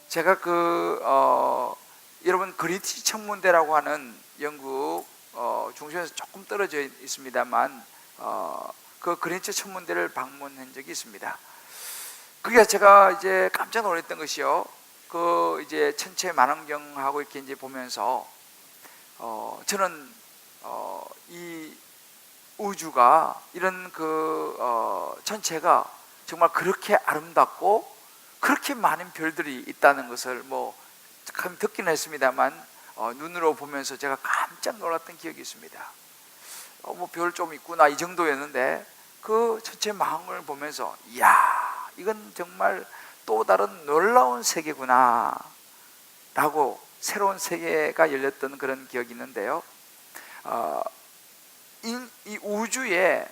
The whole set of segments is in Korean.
제가 여러분 그린티지 천문대라고 하는 영국 중심에서 조금 떨어져 있습니다만 그 그린티지 천문대를 방문한 적이 있습니다. 그게 제가 이제 깜짝 놀랐던 것이요. 이제 천체 만원경하고 이렇게 이제 보면서 저는 이 우주가 이런 천체가 정말 그렇게 아름답고 그렇게 많은 별들이 있다는 것을 참 듣기는 했습니다만 눈으로 보면서 제가 깜짝 놀랐던 기억이 있습니다. 별 좀 있구나 이 정도였는데 그 천체 망을 보면서 이야, 이건 정말 또 다른 놀라운 세계구나 라고 새로운 세계가 열렸던 그런 기억이 있는데요. 이 우주에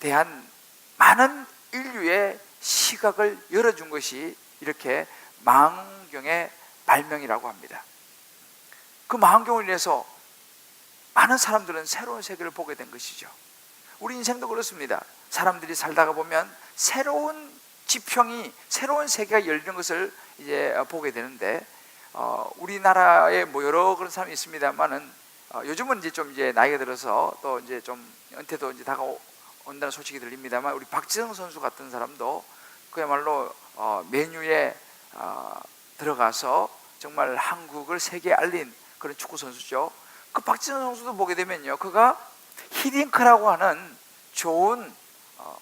대한 많은 인류의 시각을 열어준 것이 이렇게 망원경의 발명이라고 합니다. 그 망원경을 인해서 많은 사람들은 새로운 세계를 보게 된 것이죠. 우리 인생도 그렇습니다. 사람들이 살다가 보면 새로운 지평이, 새로운 세계가 열리는 것을 이제 보게 되는데, 우리나라에 여러 그런 사람이 있습니다만은 요즘은 이제 좀 이제 나이가 들어서 또 이제 좀 은퇴도 이제 다가온다는 소식이 들립니다만, 우리 박지성 선수 같은 사람도 그야말로 메뉴에 들어가서 정말 한국을 세계에 알린 그런 축구 선수죠. 그 박지성 선수도 보게 되면요, 그가 히딩크라고 하는 좋은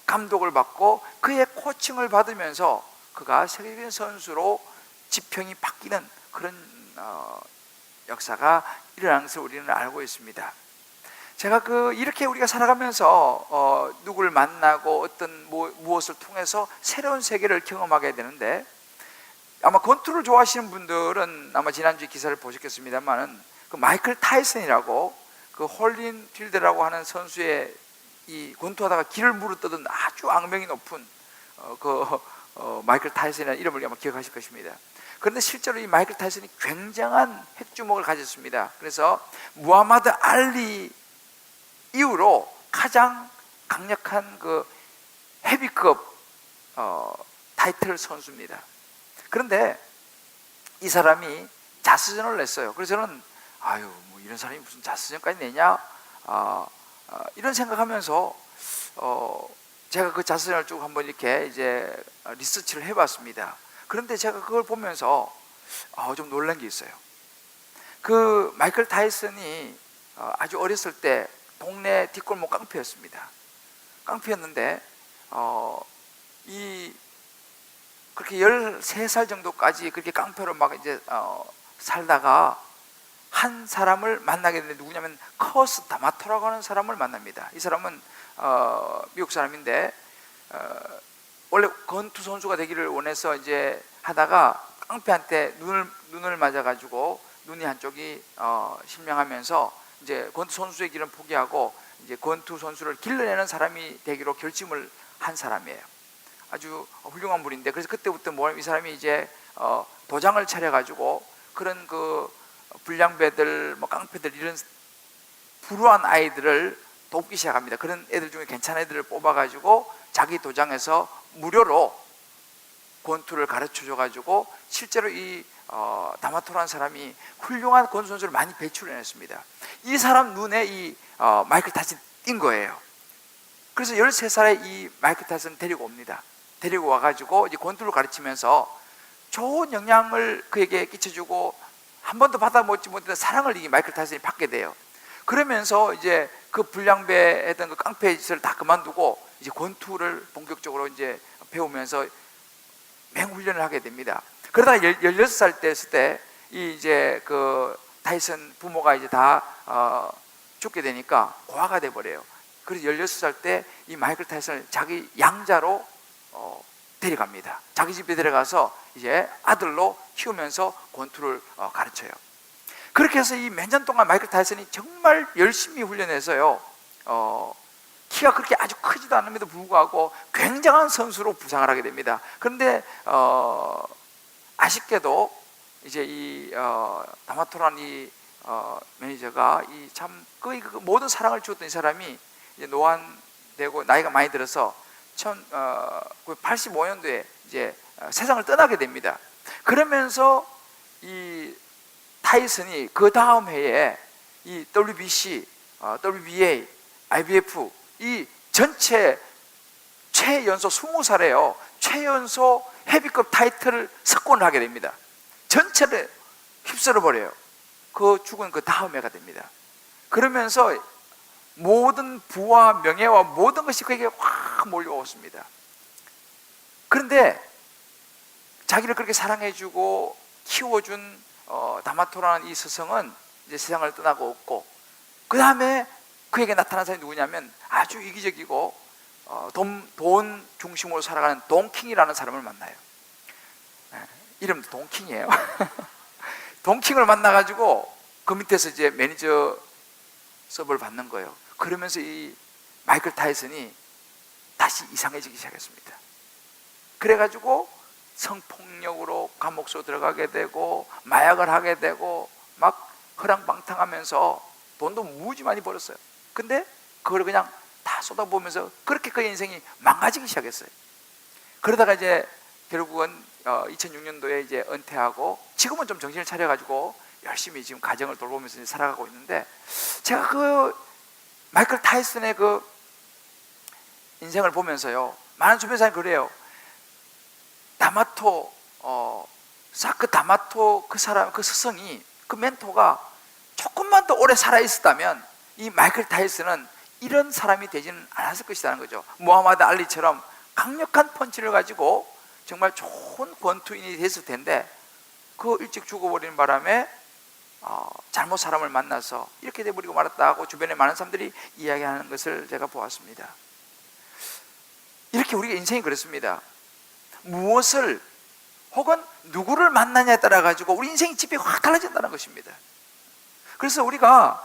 감독을 받고 그의 코칭을 받으면서 그가 세계적인 선수로 지평이 바뀌는 그런 역사가 일어나는 것을 우리는 알고 있습니다. 제가 이렇게 우리가 살아가면서 누구를 만나고 어떤 무엇을 통해서 새로운 세계를 경험하게 되는데, 아마 권투를 좋아하시는 분들은 아마 지난주 기사를 보셨겠습니다만은 그 마이클 타이슨이라고 그 홀린필드라고 하는 선수의 이 권투하다가 길을 물어뜯은 아주 악명이 높은 마이클 타이슨이라는 이름을 아마 기억하실 것입니다. 그런데 실제로 이 마이클 타이슨이 굉장한 핵주먹을 가졌습니다. 그래서 무하마드 알리 이후로 가장 강력한 헤비급 타이틀 선수입니다. 그런데 이 사람이 자서전을 냈어요. 그래서 저는 이런 사람이 무슨 자서전까지 내냐 이런 생각하면서 제가 그 자서전을 쭉 한번 이렇게 이제 리서치를 해봤습니다. 그런데 제가 그걸 보면서 좀 놀란 게 있어요. 그 마이클 타이슨이 아주 어렸을 때 동네 뒷골목 깡패였습니다. 깡패였는데 그렇게 13살 정도까지 그렇게 깡패로 막 이제 살다가 한 사람을 만나게 되는데, 누구냐면 커스 다마토라고 하는 사람을 만납니다. 이 사람은 미국 사람인데 원래 권투 선수가 되기를 원해서 이제 하다가 깡패한테 눈을 맞아가지고 눈이 한쪽이 실명하면서 이제 권투 선수의 길은 포기하고 이제 권투 선수를 길러내는 사람이 되기로 결심을 한 사람이에요. 아주 훌륭한 분인데, 그래서 그때부터 이 사람이 이제 도장을 차려가지고 그런 불량배들, 깡패들, 이런 불우한 아이들을 돕기 시작합니다. 그런 애들 중에 괜찮은 애들을 뽑아가지고 자기 도장에서 무료로 권투를 가르쳐줘가지고 실제로 이 다마토라는 사람이 훌륭한 권투 선수를 많이 배출해냈습니다. 이 사람 눈에 이 마이클 타이슨이 띈 거예요. 그래서 13살에 이 마이클 타이슨을 데리고 옵니다. 데리고 와가지고 이제 권투를 가르치면서 좋은 영향을 그에게 끼쳐주고 한 번도 받아먹지 못했던 사랑을 이 마이클 타이슨이 받게 돼요. 그러면서 이제 그 불량배 했던 그 깡패 짓을 다 그만두고 이제 권투를 본격적으로 이제 배우면서 맹훈련을 하게 됩니다. 그러다가 16살 됐을 때 이제 타이슨 부모가 이제 다 죽게 되니까 고아가 돼 버려요. 그래서 16살 때 이 마이클 타이슨을 자기 양자로 데려갑니다. 자기 집에 데려가서 이제 아들로 키우면서 권투를 가르쳐요. 그렇게 해서 이 몇 년 동안 마이클 타이슨이 정말 열심히 훈련해서요, 키가 그렇게 아주 크지도 않음에도 불구하고 굉장한 선수로 부상을 하게 됩니다. 그런데 아쉽게도 이제 이 다마토라는 이 매니저가 그 모든 사랑을 주었던 이 사람이 이제 노안되고 나이가 많이 들어서 85년도에 이제 세상을 떠나게 됩니다. 그러면서 이 타이슨이 그 다음 해에 이 WBC, WBA, IBF 이 전체 최연소 20살에요. 최연소 헤비급 타이틀을 석권을 하게 됩니다. 전체를 휩쓸어 버려요. 그 죽은 그 다음 해가 됩니다. 그러면서 모든 부와 명예와 모든 것이 그에게 확 몰려왔습니다. 그런데 자기를 그렇게 사랑해주고 키워준 다마토라는 이 스승은 이제 세상을 떠나고 없고, 그 다음에 그에게 나타난 사람이 누구냐면 아주 이기적이고 돈 중심으로 살아가는 돈킹이라는 사람을 만나요. 이름도 돈킹이에요. 돈킹을 만나가지고 그 밑에서 이제 매니저십을 받는 거예요. 그러면서 이 마이클 타이슨이 다시 이상해지기 시작했습니다. 그래가지고 성폭력으로 감옥 속 들어가게 되고 마약을 하게 되고 막 허랑방탕하면서 돈도 무지 많이 벌었어요. 근데 그걸 그냥 다 쏟아부으면서 그렇게 그의 인생이 망가지기 시작했어요. 그러다가 이제 결국은 2006년도에 이제 은퇴하고 지금은 좀 정신을 차려가지고 열심히 지금 가정을 돌보면서 살아가고 있는데, 제가 그 마이클 타이슨의 그 인생을 보면서요, 많은 주변 사람이 그래요. 다마토, 사크 다마토 그 사람, 그 스승이, 그 멘토가 조금만 더 오래 살아있었다면 이 마이클 타이슨은 이런 사람이 되지는 않았을 것이라는 거죠. 무하마드 알리처럼 강력한 펀치를 가지고 정말 좋은 권투인이 됐을 텐데, 그 일찍 죽어버리는 바람에 잘못 사람을 만나서 이렇게 돼버리고 말았다고 주변에 많은 사람들이 이야기하는 것을 제가 보았습니다. 이렇게 우리가 인생이 그렇습니다. 무엇을 혹은 누구를 만나냐에 따라 가지고 우리 인생의 집이 확 달라진다는 것입니다. 그래서 우리가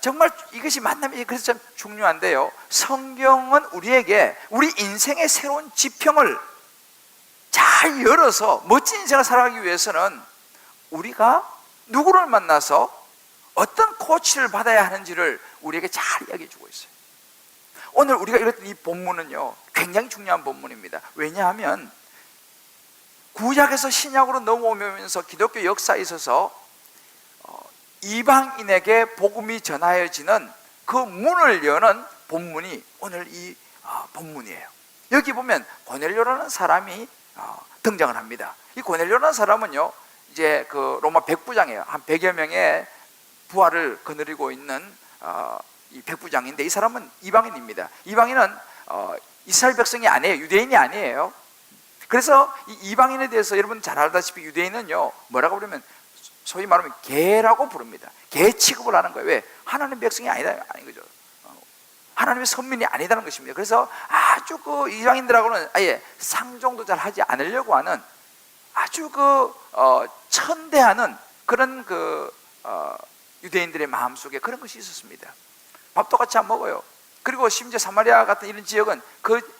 정말 이것이 만남이 그래서 참 중요한데요, 성경은 우리에게 우리 인생의 새로운 지평을 잘 열어서 멋진 인생을 살아가기 위해서는 우리가 누구를 만나서 어떤 코치를 받아야 하는지를 우리에게 잘 이야기해 주고 있어요. 오늘 우리가 읽었던 이 본문은요 굉장히 중요한 본문입니다. 왜냐하면 구약에서 신약으로 넘어오면서 기독교 역사에 있어서 이방인에게 복음이 전하여지는 그 문을 여는 본문이 오늘 이 본문이에요. 여기 보면 고넬료라는 사람이 등장을 합니다. 이 고넬료라는 사람은요 이제 그 로마 백부장이에요. 한 100여 명의 부하를 거느리고 있는 이 백부장인데, 이 사람은 이방인입니다. 이방인은 이스라엘 백성이 아니에요. 유대인이 아니에요. 그래서 이 이방인에 대해서 여러분 잘 알다시피 유대인은요 뭐라고 부르면 소위 말하면 개라고 부릅니다. 개 취급을 하는 거예요. 왜? 하나님의 백성이 아니다, 아닌 거죠. 하나님의 선민이 아니다는 것입니다. 그래서 아주 그 이방인들하고는 아예 상종도 잘 하지 않으려고 하는 아주 천대하는 그런 유대인들의 마음속에 그런 것이 있었습니다. 밥도 같이 안 먹어요. 그리고 심지어 사마리아 같은 이런 지역은 그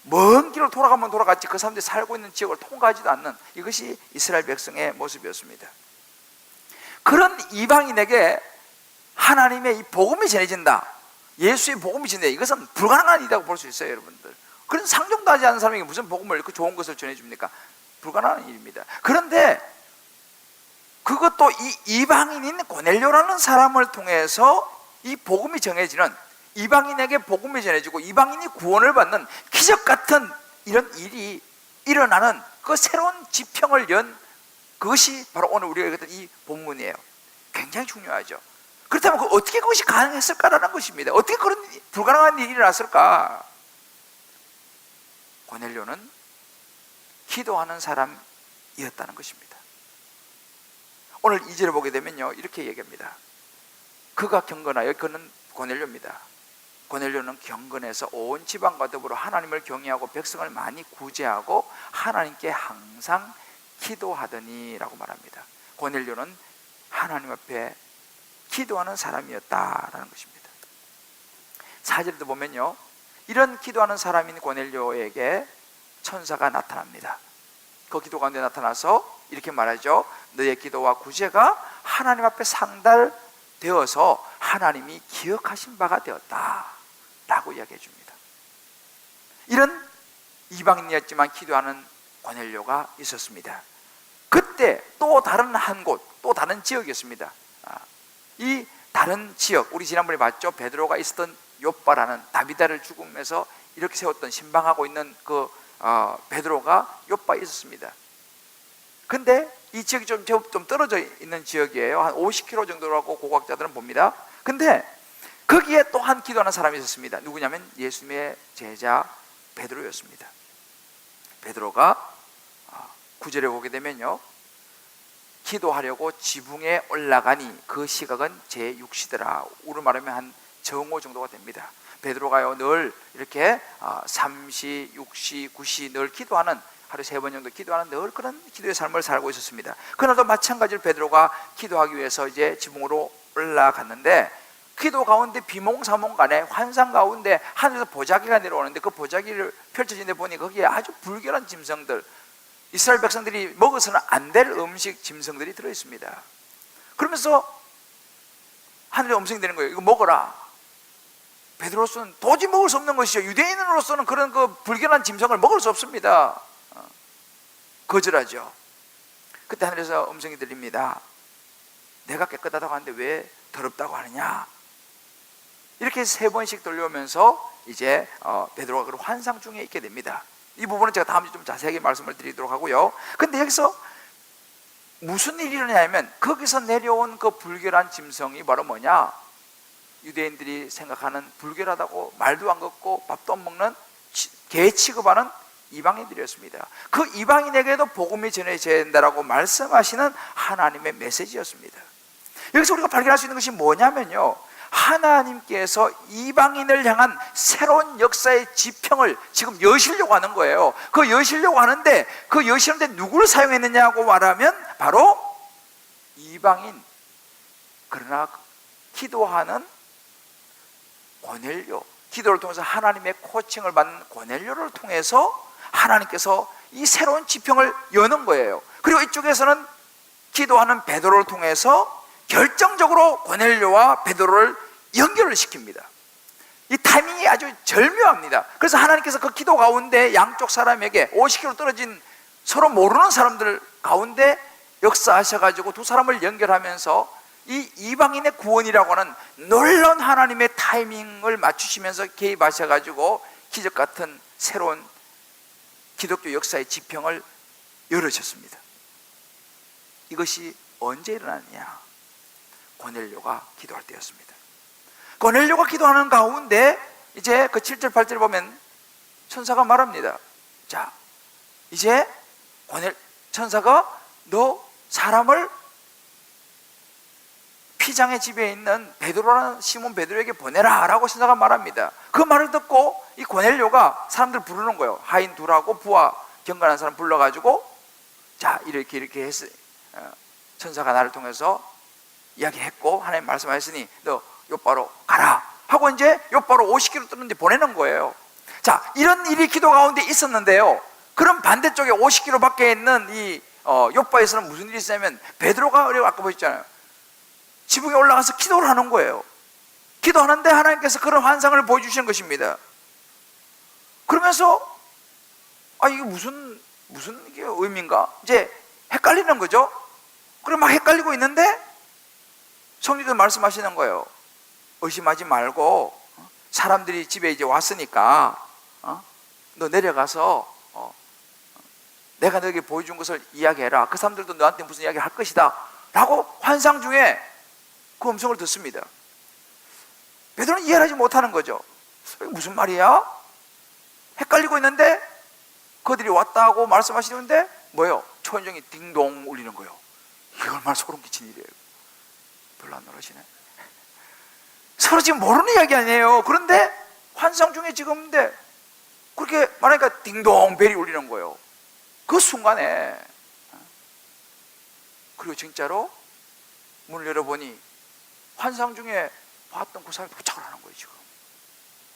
먼 길을 돌아가면 돌아갔지 그 사람들이 살고 있는 지역을 통과하지도 않는, 이것이 이스라엘 백성의 모습이었습니다. 그런 이방인에게 하나님의 이 복음이 전해진다, 예수의 복음이 전해진다, 이것은 불가능한 일이라고 볼 수 있어요. 여러분들, 그런 상종도 하지 않은 사람에게 무슨 복음을 이렇게 좋은 것을 전해줍니까? 불가능한 일입니다. 그런데 그것도 이 이방인인 고넬료라는 사람을 통해서 이 복음이 정해지는, 이방인에게 복음이 전해지고 이방인이 구원을 받는 기적 같은 이런 일이 일어나는 그 새로운 지평을 연 그것이 바로 오늘 우리가 읽었던 이 본문이에요. 굉장히 중요하죠. 그렇다면 어떻게 그것이 가능했을까라는 것입니다. 어떻게 그런 불가능한 일이 일어났을까? 고넬료는 기도하는 사람이었다는 것입니다. 오늘 2절을 보게 되면요 이렇게 얘기합니다. 그가 경건하여, 그는 고넬료입니다. 고넬료는 경건해서 온 지방과 더불어 하나님을 경외하고 백성을 많이 구제하고 하나님께 항상 기도하더니라고 말합니다. 고넬료는 하나님 앞에 기도하는 사람이었다라는 것입니다. 4절에도 보면요 이런 기도하는 사람인 고넬료에게 천사가 나타납니다. 그 기도 가운데 나타나서 이렇게 말하죠. 너의 기도와 구제가 하나님 앞에 상달되어서 하나님이 기억하신 바가 되었다 라고 이야기해 줍니다. 이런 이방인이었지만 기도하는 고넬료가 있었습니다. 그때 또 다른 한 곳, 또 다른 지역이었습니다. 이 다른 지역, 우리 지난번에 봤죠? 베드로가 있었던 욥바라는 다비다를 죽음에서 이렇게 세웠던 신방하고 있는 그 베드로가 욥바에 있었습니다. 근데 이 지역이 좀 떨어져 있는 지역이에요. 한 50km 정도라고 고고학자들은 봅니다. 근데 거기에 또 한 기도하는 사람이 있었습니다. 누구냐면 예수님의 제자 베드로였습니다. 베드로가 9절에 보게 되면요, 기도하려고 지붕에 올라가니 그 시각은 제6시더라. 우리 말하면 한 정오 정도가 됩니다. 베드로가요 늘 이렇게 3시, 6시, 9시 늘 기도하는, 하루 3번 정도 기도하는 늘 그런 기도의 삶을 살고 있었습니다. 그날도 마찬가지로 베드로가 기도하기 위해서 이제 지붕으로 올라갔는데, 기도 가운데 비몽사몽간에 환상 가운데 하늘에서 보자기가 내려오는데, 그 보자기를 펼쳐지는데 보니 거기에 아주 불결한 짐승들, 이스라엘 백성들이 먹어서는 안 될 음식 짐승들이 들어있습니다. 그러면서 하늘에 음성이 되는 거예요. 이거 먹어라. 베드로로서는 도저히 먹을 수 없는 것이죠. 유대인으로서는 그런 그 불결한 짐승을 먹을 수 없습니다. 거절하죠. 그때 하늘에서 음성이 들립니다. 내가 깨끗하다고 하는데 왜 더럽다고 하느냐. 이렇게 3번씩 들려오면서 이제 베드로가 그 환상 중에 있게 됩니다. 이 부분은 제가 다음 주에 좀 자세하게 말씀을 드리도록 하고요. 근데 여기서 무슨 일이 일어나냐면, 거기서 내려온 그 불결한 짐승이 바로 뭐냐, 유대인들이 생각하는 불결하다고 말도 안 걷고 밥도 안 먹는 개 취급하는 이방인들이었습니다. 그 이방인에게도 복음이 전해져야 된다라고 말씀하시는 하나님의 메시지였습니다. 여기서 우리가 발견할 수 있는 것이 뭐냐면요, 하나님께서 이방인을 향한 새로운 역사의 지평을 지금 여시려고 하는 거예요. 그 여시려고 하는데, 그 여시는데 누구를 사용했느냐고 말하면 바로 이방인, 그러나 기도하는 고넬료, 기도를 통해서 하나님의 코칭을 받는 고넬료를 통해서 하나님께서 이 새로운 지평을 여는 거예요. 그리고 이쪽에서는 기도하는 베드로를 통해서 결정적으로 고넬료와 베드로를 연결을 시킵니다. 이 타이밍이 아주 절묘합니다. 그래서 하나님께서 그 기도 가운데 양쪽 사람에게 50km 떨어진 서로 모르는 사람들 가운데 역사하셔가지고 두 사람을 연결하면서 이 이방인의 구원이라고 하는 놀라운 하나님의 타이밍을 맞추시면서 개입하셔가지고 기적 같은 새로운 기독교 역사의 지평을 열으셨습니다. 이것이 언제 일어났냐? 고넬료가 기도할 때였습니다. 고넬료가 기도하는 가운데 이제 그 7절 8절에 보면 천사가 말합니다. 자, 이제 천사가 너 사람을 피장의 집에 있는 베드로라는 시몬 베드로에게 보내라 라고 천사가 말합니다. 그 말을 듣고 이 고넬료가 사람들 부르는 거예요. 하인 둘하고 부하 경건한 사람 불러가지고, 자, 이렇게 해서 천사가 나를 통해서 이야기했고 하나님 말씀하셨으니 너 욥바로 가라 하고 이제 욥바로 50km 떨어진데 보내는 거예요. 자, 이런 일이 기도 가운데 있었는데요, 그럼 반대쪽에 50km 밖에 있는 이 욥바에서는 무슨 일이 있었냐면, 베드로가 아까 보셨잖아요, 지붕에 올라가서 기도를 하는 거예요. 기도하는데 하나님께서 그런 환상을 보여주시는 것입니다. 그러면서 이게 무슨 이게 의미인가? 이제 헷갈리는 거죠. 그럼 막 헷갈리고 있는데 성령님도 말씀하시는 거예요. 의심하지 말고 사람들이 집에 이제 왔으니까 너 내려가서 내가 너에게 보여준 것을 이야기해라. 그 사람들도 너한테 무슨 이야기를 할 것이다 라고 환상 중에 그 음성을 듣습니다. 베드로는 이해를 하지 못하는 거죠. 이게 무슨 말이야? 헷갈리고 있는데 그들이 왔다고 말씀하시는데 뭐예요? 초인종이 딩동 울리는 거예요. 이게 얼마나 소름 끼친 일이에요. 별로 안 놀라시네. 서로 지금 모르는 이야기 아니에요. 그런데 환상 중에 지금 그렇게 말하니까 딩동 벨이 울리는 거예요. 그 순간에, 그리고 진짜로 문을 열어보니 환상 중에 봤던 그 사람이 도착을 하는 거예요 지금.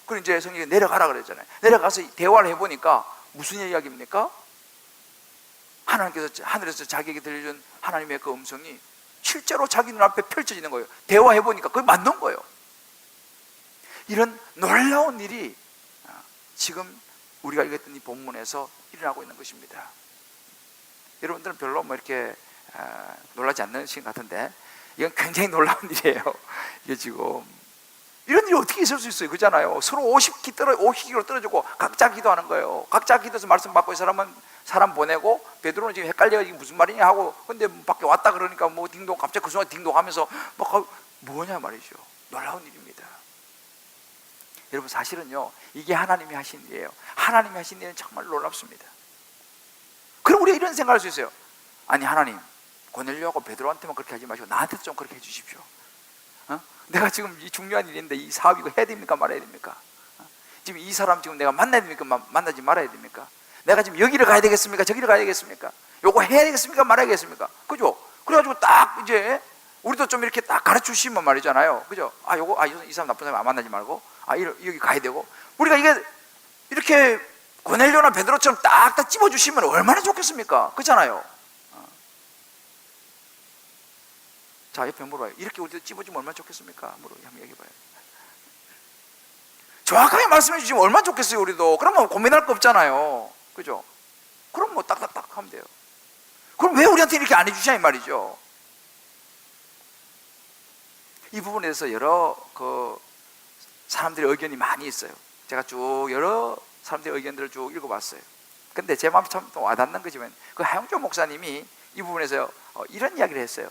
그리고 이제 성경이 내려가라 그랬잖아요. 내려가서 대화를 해보니까 무슨 이야기입니까? 하나님께서 하늘에서 자기에게 들려준 하나님의 그 음성이 실제로 자기 눈앞에 펼쳐지는 거예요. 대화해보니까 그게 맞는 거예요. 이런 놀라운 일이 지금 우리가 읽었던 이 본문에서 일어나고 있는 것입니다. 여러분들은 별로 이렇게 놀라지 않는 신 같은데, 이건 굉장히 놀라운 일이에요. 이게 지금 이런 일이 어떻게 있을 수 있어요? 그잖아요. 서로 50기로 떨어지고 각자 기도하는 거예요. 각자 기도해서 말씀 받고, 이 사람은 사람 보내고, 베드로는 지금 헷갈려, 이게 무슨 말이냐 하고, 근데 밖에 왔다 그러니까 뭐 딩동, 갑자기 그 순간 딩동 하면서 막 뭐냐 말이죠. 놀라운 일입니다. 여러분, 사실은요, 이게 하나님이 하신 일이에요. 하나님이 하신 일은 정말 놀랍습니다. 그럼 우리가 이런 생각할 수 있어요. 아니, 하나님, 고넬료하고 베드로한테만 그렇게 하지 마시고 나한테도 좀 그렇게 해주십시오. 내가 지금 이 중요한 일인데 이 사업 이거 해야 됩니까 말아야 됩니까? 지금 이 사람 지금 내가 만나야 됩니까 만나지 말아야 됩니까? 내가 지금 여기를 가야 되겠습니까 저기를 가야 되겠습니까? 요거 해야 되겠습니까 말아야겠습니까? 그죠? 그래가지고 딱 이제 우리도 좀 이렇게 딱 가르쳐주시면 말이잖아요. 그죠? 이 사람 나쁜 사람 안 만나지 말고, 여기 가야 되고, 우리가 이게 이렇게 고넬료나 베드로처럼 딱딱 찝어주시면 얼마나 좋겠습니까? 그렇잖아요. 자, 옆에 물어봐요. 이렇게 우리도 찝어주면 얼마나 좋겠습니까? 한번 얘기해봐요. 정확하게 말씀해 주시면 얼마나 좋겠어요, 우리도. 그러면 고민할 거 없잖아요. 그죠? 그럼 뭐 딱딱딱 하면 돼요. 그럼 왜 우리한테 이렇게 안 해주시냐 이 말이죠. 이 부분에 대해서 여러 사람들의 의견이 많이 있어요. 제가 쭉 여러 사람들의 의견들을 쭉 읽어봤어요. 근데 제 마음에 참 와닿는 거지만, 그 하영조 목사님이 이 부분에서 이런 이야기를 했어요.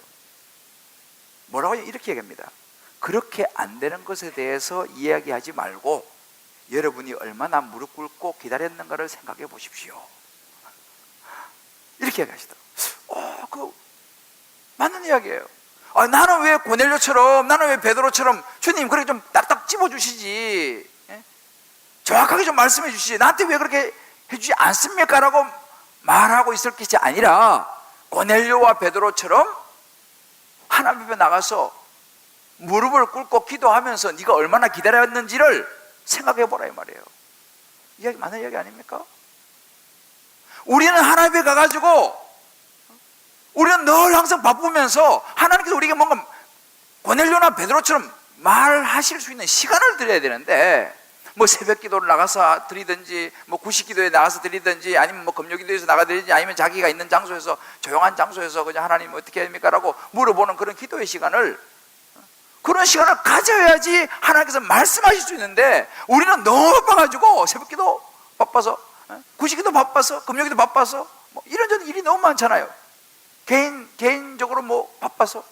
뭐라고 이렇게 얘기합니다. 그렇게 안 되는 것에 대해서 이야기하지 말고 여러분이 얼마나 무릎 꿇고 기다렸는가를 생각해 보십시오. 이렇게 얘기하시더라고요. 그 맞는 이야기예요. 나는 왜 고넬료처럼, 나는 왜 베드로처럼 주님 그렇게 좀 딱딱 찝어주시지, 정확하게 좀 말씀해 주시지, 나한테 왜 그렇게 해주지 않습니까? 라고 말하고 있을 것이 아니라, 고넬료와 베드로처럼 하나님 앞에 나가서 무릎을 꿇고 기도하면서 네가 얼마나 기다렸는지를 생각해 보라 이 말이에요. 이야기 맞는 이야기 아닙니까? 우리는 하나님 앞에 가가지고 우리는 늘 항상 바쁘면서 하나님께서 우리에게 뭔가 고넬료나 베드로처럼 말하실 수 있는 시간을 드려야 되는데, 뭐 새벽 기도를 나가서 드리든지, 뭐 구식 기도에 나가서 드리든지, 아니면 뭐 금요 기도에서 나가 드리든지, 아니면 자기가 있는 장소에서, 조용한 장소에서 그냥 하나님 어떻게 해야 됩니까? 라고 물어보는 그런 기도의 시간을, 그런 시간을 가져야지 하나님께서 말씀하실 수 있는데, 우리는 너무 바빠가지고 새벽 기도 바빠서, 구식 기도 바빠서, 금요 기도 바빠서, 뭐 이런저런 일이 너무 많잖아요. 개인적으로 뭐 바빠서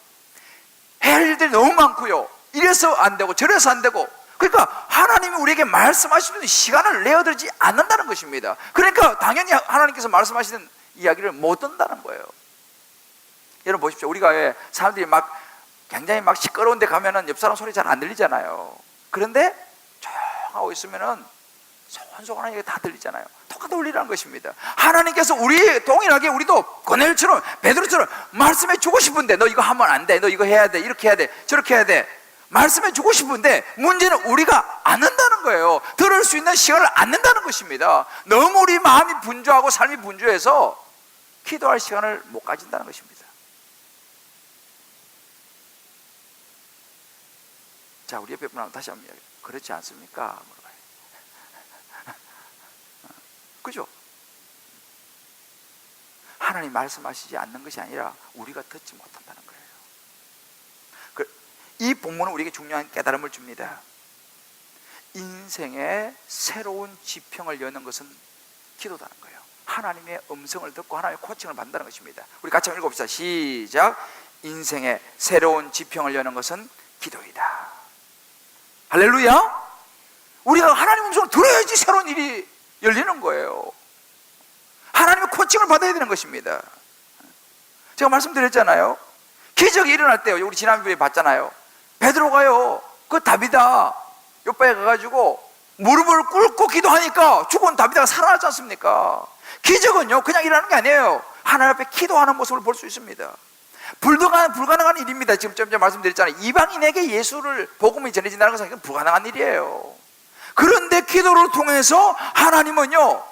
해야 할 일들이 너무 많고요. 이래서 안 되고 저래서 안 되고, 그러니까 하나님이 우리에게 말씀하시는 시간을 내어드리지 않는다는 것입니다. 그러니까 당연히 하나님께서 말씀하시는 이야기를 못 듣는다는 거예요. 여러분 보십시오. 우리가 왜 사람들이 굉장히 시끄러운 데 가면은 옆 사람 소리 잘 안 들리잖아요. 그런데 조용하고 있으면은 소곤소곤한 얘기 다 들리잖아요. 똑같은 원리라는 것입니다. 하나님께서 동일하게 우리도 고넬료처럼 베드로처럼 말씀해 주고 싶은데, 너 이거 하면 안 돼, 너 이거 해야 돼, 이렇게 해야 돼, 저렇게 해야 돼, 말씀해 주고 싶은데 문제는 우리가 안 한다는 거예요. 들을 수 있는 시간을 안 낸다는 것입니다. 너무 우리 마음이 분주하고 삶이 분주해서 기도할 시간을 못 가진다는 것입니다. 자, 우리 옆에 분하고 다시 한번 이야기해요. 그렇지 않습니까? 물어봐요. 그죠? 하나님 말씀하시지 않는 것이 아니라 우리가 듣지 못한다는 거예요. 이 본문은 우리에게 중요한 깨달음을 줍니다. 인생의 새로운 지평을 여는 것은 기도다는 거예요. 하나님의 음성을 듣고 하나님의 코칭을 받는다는 것입니다. 우리 같이 한번 읽어봅시다. 시작. 인생의 새로운 지평을 여는 것은 기도이다. 할렐루야. 우리가 하나님의 음성을 들어야지 새로운 일이 열리는 거예요. 하나님의 코칭을 받아야 되는 것입니다. 제가 말씀드렸잖아요. 기적이 일어날 때요, 우리 지난주에 봤잖아요. 베드로가요, 그 다비다 요바에 가가지고 무릎을 꿇고 기도하니까 죽은 다비다가 살아나지 않습니까? 기적은요 그냥 일어나는 게 아니에요. 하나님 앞에 기도하는 모습을 볼 수 있습니다. 불가능한 일입니다. 지금 좀 전에 말씀드렸잖아요. 이방인에게 예수를 복음이 전해진다는 것은 불가능한 일이에요. 그런데 기도를 통해서 하나님은요,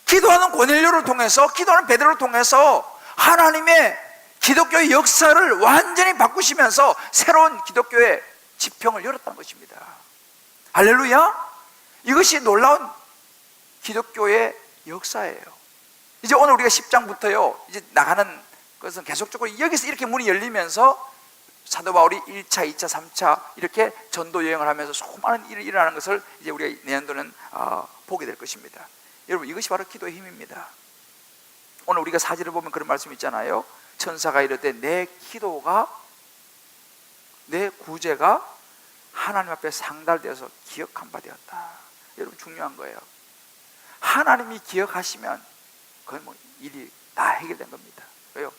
기도하는 고넬료를 통해서, 기도하는 베드로를 통해서 하나님의 기독교의 역사를 완전히 바꾸시면서 새로운 기독교의 지평을 열었다는 것입니다. 할렐루야. 이것이 놀라운 기독교의 역사예요. 이제 오늘 우리가 10장부터요 이제 나가는 그것은 계속적으로 여기서 이렇게 문이 열리면서 사도 바울이 1차, 2차, 3차 이렇게 전도 여행을 하면서 수많은 일이 일어나는 것을 이제 우리가 내년도는 보게 될 것입니다. 여러분, 이것이 바로 기도의 힘입니다. 오늘 우리가 사절을 보면 그런 말씀 있잖아요. 천사가 이르되 내 기도가, 내 구제가 하나님 앞에 상달되어서 기억한 바 되었다. 여러분, 중요한 거예요. 하나님이 기억하시면 그건 뭐 일이 다 해결된 겁니다. 왜요?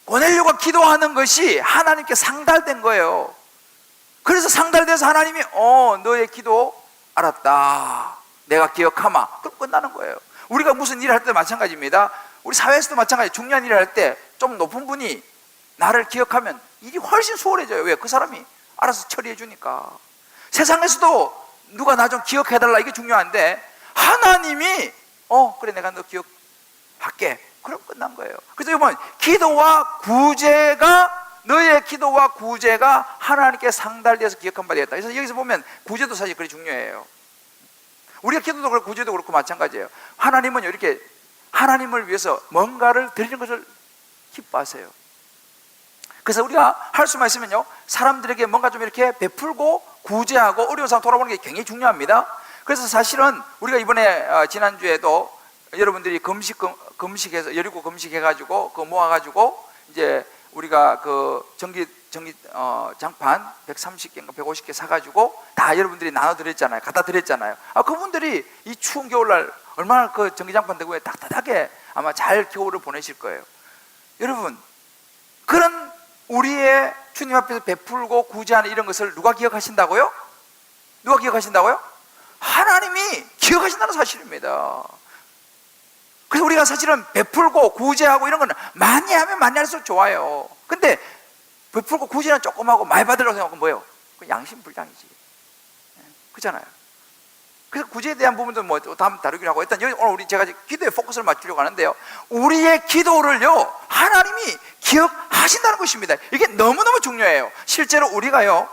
고넬료가 기도하는 것이 하나님께 상달된 거예요. 그래서 상달돼서 하나님이 너의 기도 알았다, 내가 기억하마, 그럼 끝나는 거예요. 우리가 무슨 일을 할 때도 마찬가지입니다. 우리 사회에서도 마찬가지. 중요한 일을 할 때 좀 높은 분이 나를 기억하면 일이 훨씬 수월해져요. 왜? 그 사람이 알아서 처리해 주니까. 세상에서도 누가 나 좀 기억해달라, 이게 중요한데 하나님이 그래 내가 너 기억할게, 그럼 끝난 거예요. 그래서 여러분, 기도와 구제가, 너의 기도와 구제가 하나님께 상달돼서 기억한 바 되었다. 그래서 여기서 보면 구제도 사실 그리 중요해요. 우리가 기도도 그렇고 구제도 그렇고 마찬가지예요. 하나님은 이렇게 하나님을 위해서 뭔가를 드리는 것을 기뻐하세요. 그래서 우리가 할 수만 있으면요, 사람들에게 뭔가 좀 이렇게 베풀고 구제하고 어려운 상황 돌아보는 게 굉장히 중요합니다. 그래서 사실은 우리가 이번에 지난주에도 여러분들이 금식해서 여리고 금식해가지고 그 모아가지고 이제 우리가 그 전기 장판 130개인가 150개 사가지고 다 여러분들이 나눠드렸잖아요. 갖다 드렸잖아요. 그분들이 이 추운 겨울날 얼마나 그 전기장판 대구에 따뜻하게 아마 잘 겨울을 보내실 거예요. 여러분, 그런 우리의 주님 앞에서 베풀고 구제하는 이런 것을 누가 기억하신다고요? 누가 기억하신다고요? 하나님이 기억하신다는 사실입니다. 그래서 우리가 사실은 베풀고 구제하고 이런 거는 많이 하면 많이 할수록 좋아요. 근데 베풀고 구제는 조금 하고 많이 받으려고 생각하면 뭐예요? 그 양심불량이지. 그렇잖아요. 그래서 구제에 대한 부분도 뭐 다음 다루기로 하고, 일단 오늘 우리 제가 기도에 포커스를 맞추려고 하는데요, 우리의 기도를요 하나님이 기억하신다는 것입니다. 이게 너무너무 중요해요. 실제로 우리가요,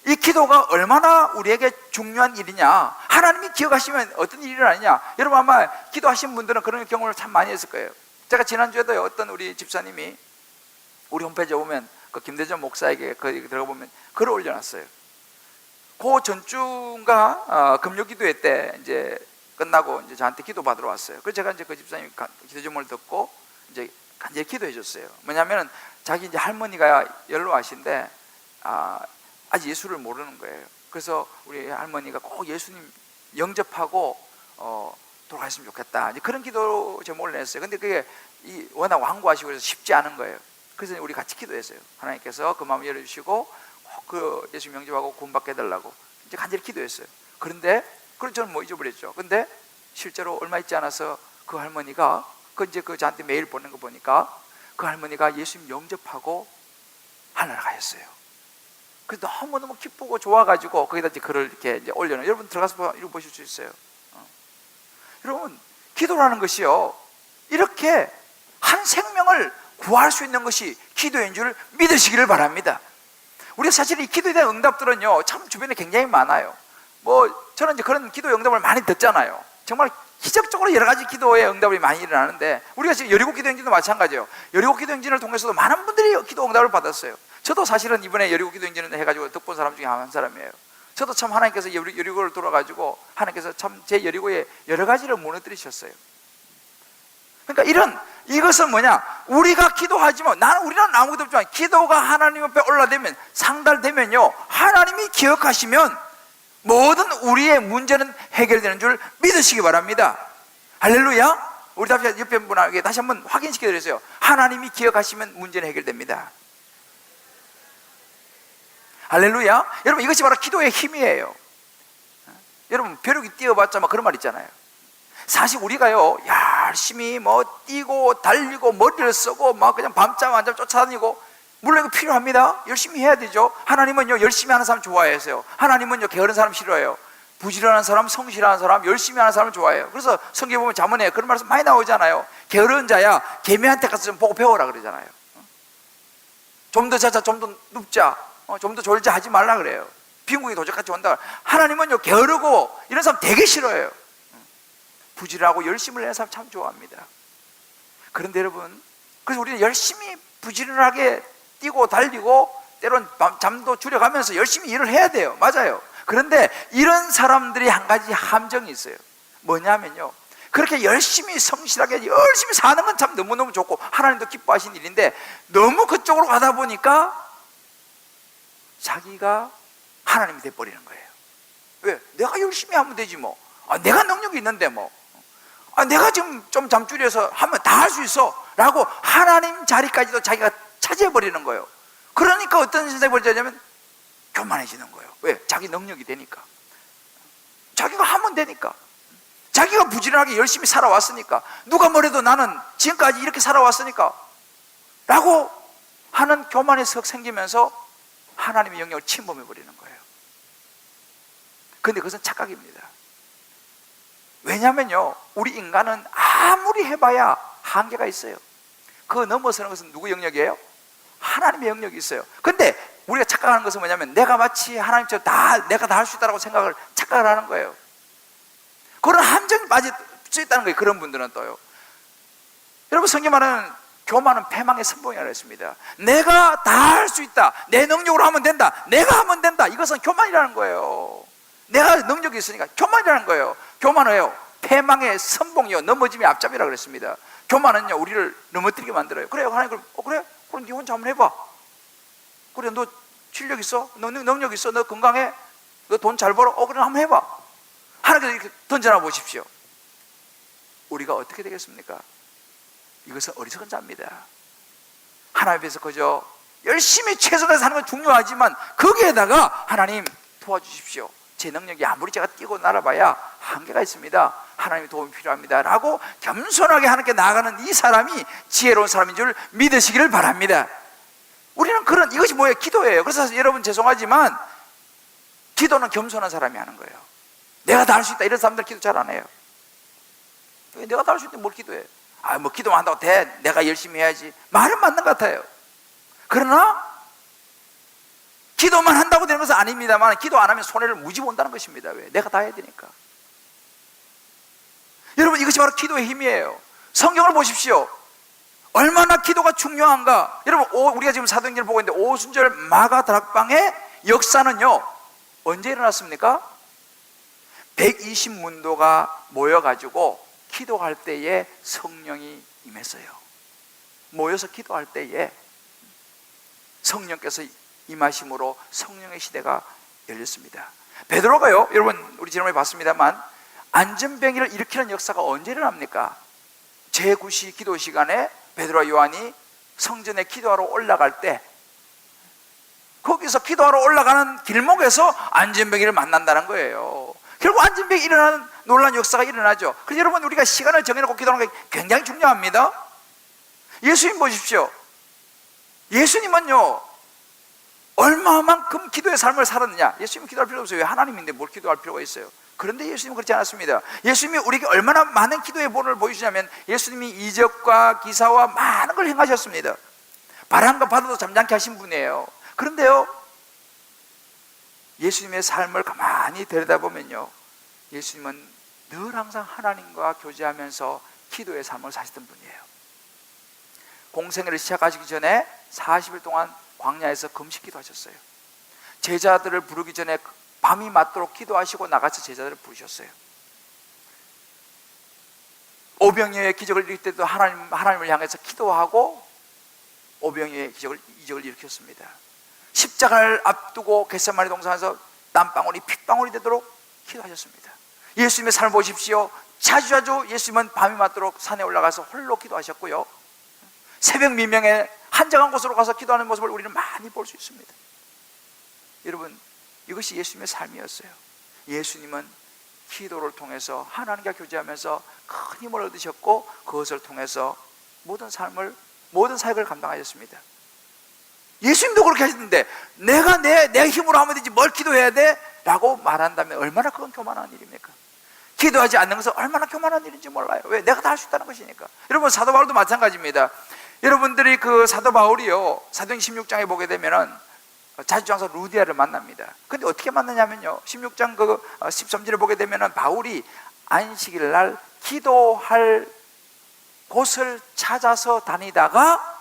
이 기도가 얼마나 우리에게 중요한 일이냐, 하나님이 기억하시면 어떤 일이 일어나느냐. 여러분 아마 기도하신 분들은 그런 경험을 참 많이 했을 거예요. 제가 지난주에도 어떤 우리 집사님이 우리 홈페이지에 보면 그 김대전 목사에게 들어가 보면 글을 올려놨어요. 그 전주가 금요기도회 때 이제 끝나고 이제 저한테 기도 받으러 왔어요. 그래서 제가 이제 그 집사님 기도 제목을 듣고 이제 간절히 기도해 줬어요. 뭐냐면은 자기 이제 할머니가 연로하신데 아직 예수를 모르는 거예요. 그래서 우리 할머니가 꼭 예수님 영접하고 돌아가셨으면 좋겠다, 이제 그런 기도 제목을 냈어요. 근데 그게 워낙 완고하시고 그래서 쉽지 않은 거예요. 그래서 우리 같이 기도했어요. 하나님께서 그 마음을 열어주시고 그 예수 영접하고 구원받게 해달라고 이제 간절히 기도했어요. 그런데 그걸 저는 뭐 잊어버렸죠. 근데 실제로 얼마 있지 않아서 그 할머니가 이제 저한테 메일 보낸 거 보니까 그 할머니가 예수님 영접하고 하늘나라 가셨어요. 그래서 너무너무 기쁘고 좋아가지고 거기다 이제 글을 이렇게 이제 올려놓은, 여러분 들어가서 이거 보실 수 있어요. 여러분, 기도라는 것이요, 이렇게 한 생명을 구할 수 있는 것이 기도인 줄 믿으시기를 바랍니다. 우리가 사실 이 기도에 대한 응답들은요 참 주변에 굉장히 많아요. 뭐 저는 이제 그런 기도 응답을 많이 듣잖아요. 정말 기적적으로 여러 가지 기도의 응답이 많이 일어나는데, 우리가 지금 여리고 기도 행진도 마찬가지예요. 여리고 기도 행진을 통해서도 많은 분들이 기도 응답을 받았어요. 저도 사실은 이번에 여리고 기도 행진을 해가지고 득본 사람 중에 한 사람이에요. 저도 참 하나님께서 여리고를 돌아가지고 하나님께서 참 제 여리고에 여러 가지를 무너뜨리셨어요. 그러니까 이것은 뭐냐, 우리가 기도하지만 우리는 아무것도 없지만 기도가 하나님 앞에 올라되면, 상달되면요 하나님이 기억하시면 모든 우리의 문제는 해결되는 줄 믿으시기 바랍니다. 할렐루야. 우리 다시 옆에 분에게 다시 한번 확인시켜 드렸어요. 하나님이 기억하시면 문제는 해결됩니다. 할렐루야. 여러분, 이것이 바로 기도의 힘이에요. 여러분, 벼룩이 뛰어봤자 그런 말 있잖아요. 사실 우리가요 열심히 뭐 뛰고 달리고 머리를 쓰고 막 그냥 밤잠 안 자고 쫓아다니고, 물론 이거 필요합니다. 열심히 해야 되죠. 하나님은요 열심히 하는 사람 좋아해서요. 하나님은요 게으른 사람 싫어해요. 부지런한 사람, 성실한 사람, 열심히 하는 사람을 좋아해요. 그래서 성경에 보면 잠언에 그런 말씀 많이 나오잖아요. 게으른 자야 개미한테 가서 좀 보고 배워라 그러잖아요. 좀 더 자자, 좀 더 눕자, 좀 더 졸자 하지 말라 그래요. 빈궁이 도적같이 온다. 하나님은요 게으르고 이런 사람 되게 싫어해요. 부지런하고 열심을 내는 사람 참 좋아합니다. 그런데 여러분, 그래서 우리는 열심히 부지런하게 뛰고 달리고 때론 잠도 줄여가면서 열심히 일을 해야 돼요. 맞아요. 그런데 이런 사람들이 한 가지 함정이 있어요. 뭐냐면요, 그렇게 열심히 성실하게 열심히 사는 건 참 너무너무 좋고 하나님도 기뻐하시는 일인데, 너무 그쪽으로 가다 보니까 자기가 하나님이 돼버리는 거예요. 왜? 내가 열심히 하면 되지 뭐. 내가 능력이 있는데 뭐. 내가 지금 좀 잠줄여서 하면 다 할 수 있어 라고 하나님 자리까지도 자기가 차지해버리는 거예요. 그러니까 어떤 현상이 벌어지냐면 교만해지는 거예요. 왜? 자기 능력이 되니까, 자기가 하면 되니까, 자기가 부지런하게 열심히 살아왔으니까, 누가 뭐래도 나는 지금까지 이렇게 살아왔으니까 라고 하는 교만의 석 생기면서 하나님의 영역을 침범해버리는 거예요. 그런데 그것은 착각입니다. 왜냐면요, 우리 인간은 아무리 해봐야 한계가 있어요. 그거 넘어서는 것은 누구 영역이에요? 하나님의 영역이 있어요. 근데 우리가 착각하는 것은 뭐냐면, 내가 마치 하나님처럼 내가 다 할 수 있다고 생각을 착각을 하는 거예요. 그런 함정이 빠질 수 있다는 거예요. 그런 분들은 또요. 여러분, 성경 말하는 교만은 패망의 선봉이라고 했습니다. 내가 다 할 수 있다, 내 능력으로 하면 된다, 내가 하면 된다, 이것은 교만이라는 거예요. 내가 능력이 있으니까 교만이라는 거예요. 교만은요, 패망의 선봉이요, 넘어짐의 앞잡이라고 그랬습니다. 교만은요, 우리를 넘어뜨리게 만들어요. 그래요, 하나님, 그래? 그럼 네 혼자 한번 해봐. 그래, 너 실력 있어? 너 능력 있어? 너 건강해? 너 돈 잘 벌어? 그래, 한번 해봐. 하나님께서 이렇게 던져놔 보십시오. 우리가 어떻게 되겠습니까? 이것은 어리석은 자입니다. 하나님 앞에서 그저 열심히 최선을 사는 건 중요하지만, 거기에다가 하나님 도와주십시오, 제 능력이 아무리 제가 뛰고 날아봐야 한계가 있습니다, 하나님의 도움이 필요합니다 라고 겸손하게 하나님께 나아가는 이 사람이 지혜로운 사람인 줄 믿으시기를 바랍니다. 우리는 이것이 뭐예요? 기도예요. 그래서 여러분, 죄송하지만 기도는 겸손한 사람이 하는 거예요. 내가 다 할 수 있다, 이런 사람들 기도 잘 안 해요. 내가 다 할 수 있는데 뭘 기도해? 뭐 기도만 한다고 돼? 내가 열심히 해야지. 말은 맞는 것 같아요. 그러나 기도만 한다고 되는 것은 아닙니다만, 기도 안 하면 손해를 무지 본다는 것입니다. 왜? 내가 다 해야 되니까. 여러분, 이것이 바로 기도의 힘이에요. 성경을 보십시오. 얼마나 기도가 중요한가. 여러분, 우리가 지금 사도행전을 보고 있는데, 오순절 마가다락방의 역사는요, 언제 일어났습니까? 120문도가 모여가지고 기도할 때에 성령이 임했어요. 모여서 기도할 때에 성령께서 임하심으로 성령의 시대가 열렸습니다. 베드로가요, 여러분, 우리 지난번에 봤습니다만, 안전병이를 일으키는 역사가 언제 일어납니까? 제9시 기도 시간에 베드로와 요한이 성전에 기도하러 올라갈 때, 거기서 기도하러 올라가는 길목에서 안전병이를 만난다는 거예요. 결국 안전병이 일어나는 놀라운 역사가 일어나죠. 그래서 여러분, 우리가 시간을 정해놓고 기도하는 게 굉장히 중요합니다. 예수님 보십시오. 예수님은요, 얼마만큼 기도의 삶을 살았느냐. 예수님은 기도할 필요 없어요. 왜? 하나님인데 뭘 기도할 필요가 있어요. 그런데 예수님은 그렇지 않았습니다. 예수님이 우리에게 얼마나 많은 기도의 본을 보여주냐면, 예수님이 이적과 기사와 많은 걸 행하셨습니다. 바람과 바다도 잠잠케 하신 분이에요. 그런데요, 예수님의 삶을 가만히 들여다보면요, 예수님은 늘 항상 하나님과 교제하면서 기도의 삶을 사시던 분이에요. 공생애를 시작하시기 전에 40일 동안 광야에서 금식 기도하셨어요. 제자들을 부르기 전에 밤이 맞도록 기도하시고 나가서 제자들을 부르셨어요. 오병이어의 기적을 일으킬 때도 하나님을 향해서 기도하고 오병이어의 이적을 일으켰습니다. 십자가를 앞두고 겟세마네 동산에서 땀방울이 핏방울이 되도록 기도하셨습니다. 예수님의 삶을 보십시오. 자주 예수님은 밤이 맞도록 산에 올라가서 홀로 기도하셨고요, 새벽 미명에 한적한 곳으로 가서 기도하는 모습을 우리는 많이 볼 수 있습니다. 여러분, 이것이 예수님의 삶이었어요. 예수님은 기도를 통해서 하나님과 교제하면서 큰 힘을 얻으셨고, 그것을 통해서 모든 사역을 감당하셨습니다. 예수님도 그렇게 하셨는데, 내가 내 힘으로 하면 되지 뭘 기도해야 돼? 라고 말한다면 얼마나 그건 교만한 일입니까? 기도하지 않는 것은 얼마나 교만한 일인지 몰라요. 왜? 내가 다 할 수 있다는 것이니까. 여러분, 사도 바울도 마찬가지입니다. 여러분들이 그 사도 바울이요, 사도행전 16장에 보게 되면은 자주장사 루디아를 만납니다. 근데 어떻게 만나냐면요, 16장 13절에 보게 되면은 바울이 안식일 날 기도할 곳을 찾아서 다니다가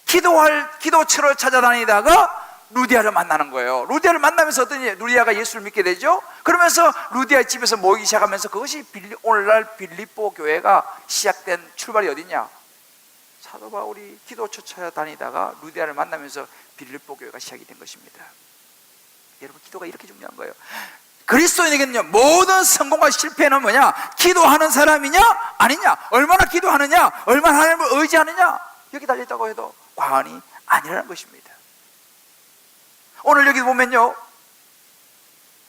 기도처를 찾아다니다가 루디아를 만나는 거예요. 루디아를 만나면서 어떠니? 루디아가 예수를 믿게 되죠. 그러면서 루디아 집에서 모이기 시작하면서 그것이 오늘날 빌립보 교회가 시작된 출발이 어디냐? 사도 바울이 기도처 찾아다니다가 루디아를 만나면서 빌립보 교회가 시작이 된 것입니다. 여러분, 기도가 이렇게 중요한 거예요. 그리스도인에게는요, 모든 성공과 실패는 뭐냐? 기도하는 사람이냐 아니냐, 얼마나 기도하느냐, 얼마나 하나님을 의지하느냐, 여기 달려있다고 해도 과언이 아니라는 것입니다. 오늘 여기 보면요,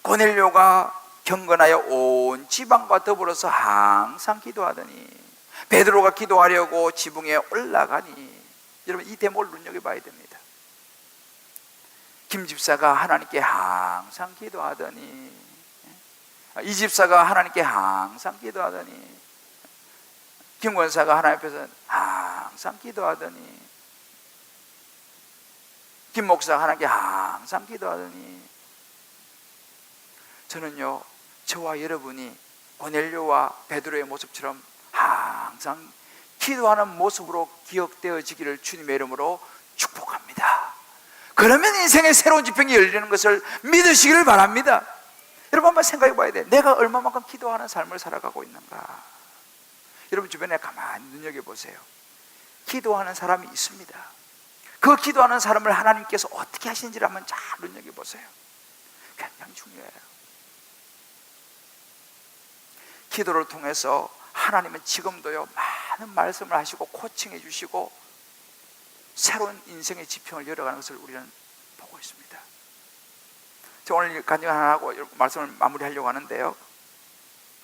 고넬료가 경건하여 온 지방과 더불어서 항상 기도하더니 베드로가 기도하려고 지붕에 올라가니, 여러분 이 대목을 눈여겨봐야 됩니다. 김 집사가 하나님께 항상 기도하더니, 이 집사가 하나님께 항상 기도하더니, 김 권사가 하나님 앞에서 항상 기도하더니, 김 목사가 하나님께 항상 기도하더니, 저는요, 저와 여러분이 고넬료와 베드로의 모습처럼 항상 기도하는 모습으로 기억되어지기를 주님의 이름으로 축복합니다. 그러면 인생의 새로운 지평이 열리는 것을 믿으시기를 바랍니다. 여러분 한번 생각해 봐야 돼. 내가 얼마만큼 기도하는 삶을 살아가고 있는가? 여러분 주변에 가만히 눈여겨보세요. 기도하는 사람이 있습니다. 그 기도하는 사람을 하나님께서 어떻게 하시는지를 한번 잘 눈여겨보세요. 굉장히 중요해요. 기도를 통해서 하나님은 지금도요, 많은 말씀을 하시고 코칭해 주시고 새로운 인생의 지평을 열어가는 것을 우리는 보고 있습니다. 저 오늘 간증 하나 하고 말씀을 마무리하려고 하는데요,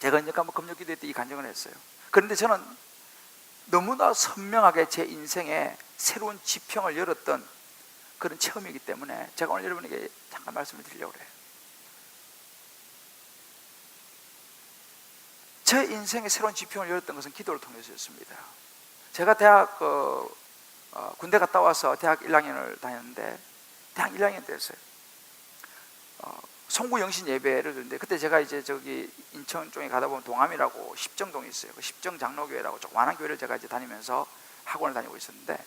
제가 이제 금요 기도회 때 이 간증을 했어요. 그런데 저는 너무나 선명하게 제 인생에 새로운 지평을 열었던 그런 체험이기 때문에 제가 오늘 여러분에게 잠깐 말씀을 드리려고 그래요. 제 인생의 새로운 지평을 열었던 것은 기도를 통해서였습니다. 제가 대학 군대 갔다 와서 대학 1학년을 다녔는데, 대학 1학년 때였어요. 송구 영신 예배를 드는데, 그때 제가 이제 저기 인천 쪽에 가다 보면 동암이라고 십정동이 있어요. 그 십정 장로교회라고 조그마한 교회를 제가 이제 다니면서 학원을 다니고 있었는데,